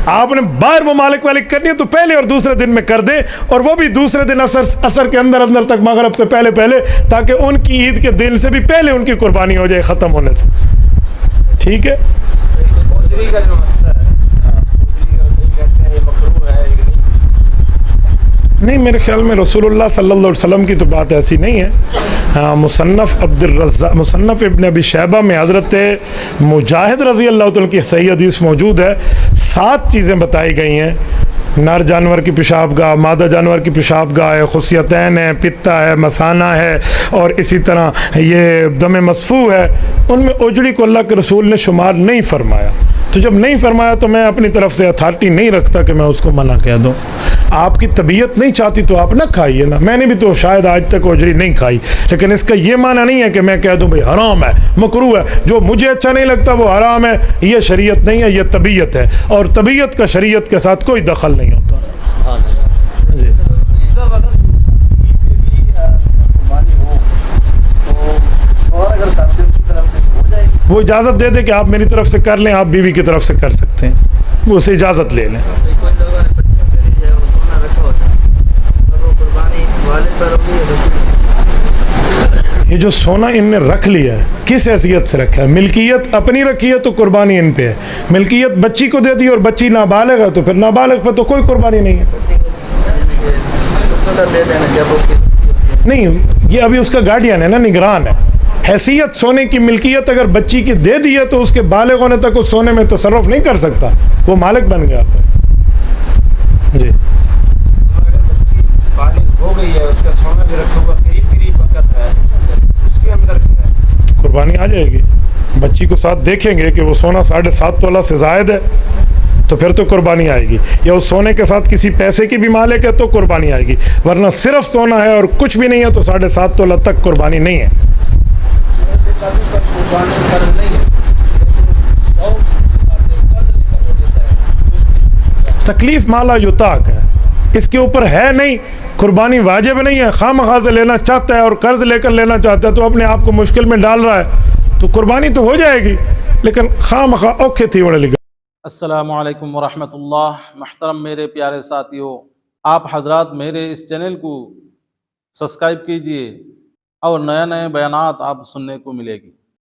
آپ نے باہر ممالک والے کرنی ہے تو پہلے اور دوسرے دن میں کر دیں، اور وہ بھی دوسرے دن عصر کے اندر تک، مغرب سے پہلے، تاکہ ان کی عید کے دن سے بھی پہلے ان کی قربانی ہو جائے ختم ہونے سے. ٹھیک ہے. ہوجری کا جو مسئلہ ہے، ہوجری کا کئی کہتے ہیں یہ مکروہ ہے کہ نہیں، میرے خیال میں رسول اللہ صلی اللہ علیہ وسلم کی تو بات ایسی نہیں ہے. مصنف ابن ابی شیبہ میں حضرت مجاہد رضی اللہ تعالیٰ کی صحیح حدیث موجود ہے. 7 چیزیں بتائی گئی ہیں. نر جانور کی پیشاب گاہ، مادہ جانور کی پیشاب گاہ ہے، خصیتین ہے، پتا ہے، مثانہ ہے، اور اسی طرح یہ دم مسفوح ہے. ان میں اجڑی کو اللہ کے رسول نے شمار نہیں فرمایا. تو جب نہیں فرمایا تو میں اپنی طرف سے اتھارٹی نہیں رکھتا کہ میں اس کو منع کہہ دوں. آپ کی طبیعت نہیں چاہتی تو آپ نہ کھائیے نا. میں نے بھی تو شاید آج تک اجڑی نہیں کھائی، لیکن اس کا یہ معنی نہیں ہے کہ میں کہہ دوں بھئی حرام ہے، مکروہ ہے. جو مجھے اچھا نہیں لگتا وہ حرام ہے. یہ شریعت نہیں ہے، یہ طبیعت ہے، اور طبیعت کا شریعت کے ساتھ کوئی دخل نہیں ہوتا. جی. وہ اجازت دے دے کہ آپ میری طرف سے کر لیں، آپ بیوی کی طرف سے کر سکتے ہیں، وہ اسے اجازت لے لیں. کوئی لوگوں نے بچیوں کے لیے وہ سونا رکھا ہوتا ہے، اور وہ قربانی والد پر ہوگی یا بچی پر؟ یہ جو سونا ان نے رکھ لیا ہے کس حیثیت سے رکھا ہے؟ ملکیت اپنی رکھی ہے تو قربانی ان پہ ہے. ملکیت بچی کو دے دی اور بچی نابالغ ہے تو پھر نابالغ پر تو کوئی قربانی نہیں ہے. سونا دے دینا جب اس کی نہیں، یہ ابھی اس کا گارڈین ہے نا، نگران ہے. حیثیت سونے کی ملکیت اگر بچی کی دے دی ہے تو اس کے بالغ ہونے تک اس سونے میں تصرف نہیں کر سکتا، وہ مالک بن گیا. جی. اگر بچی بالغ ہو گئی ہے، اس کا سونا بھی رکھا ہوا قریب وقت ہے، اس کے اندر کیا ہے؟ قربانی آ جائے گی. بچی کو ساتھ دیکھیں گے کہ وہ سونا 7.5 تولہ سے زائد ہے تو پھر تو قربانی آئے گی، یا اس سونے کے ساتھ کسی پیسے کی بھی مالک ہے تو قربانی آئے گی. ورنہ صرف سونا ہے اور کچھ بھی نہیں ہے تو 7.5 تولہ تک قربانی نہیں ہے. تکلیف مالا یطاق ہے، اس کے اوپر ہے نہیں. قربانی واجب نہیں ہے، خواہ مخواہ سے لینا چاہتا ہے اور قرض لے کر لینا چاہتا ہے تو اپنے آپ کو مشکل میں ڈال رہا ہے، تو قربانی تو ہو جائے گی لیکن خواہ مخواہ اوکھے تھی وڑے لگا. السلام علیکم ورحمۃ اللہ. محترم میرے پیارے ساتھیوں، آپ حضرات میرے اس چینل کو سبسکرائب کیجئے اور نئے بیانات آپ سننے کو ملے گی.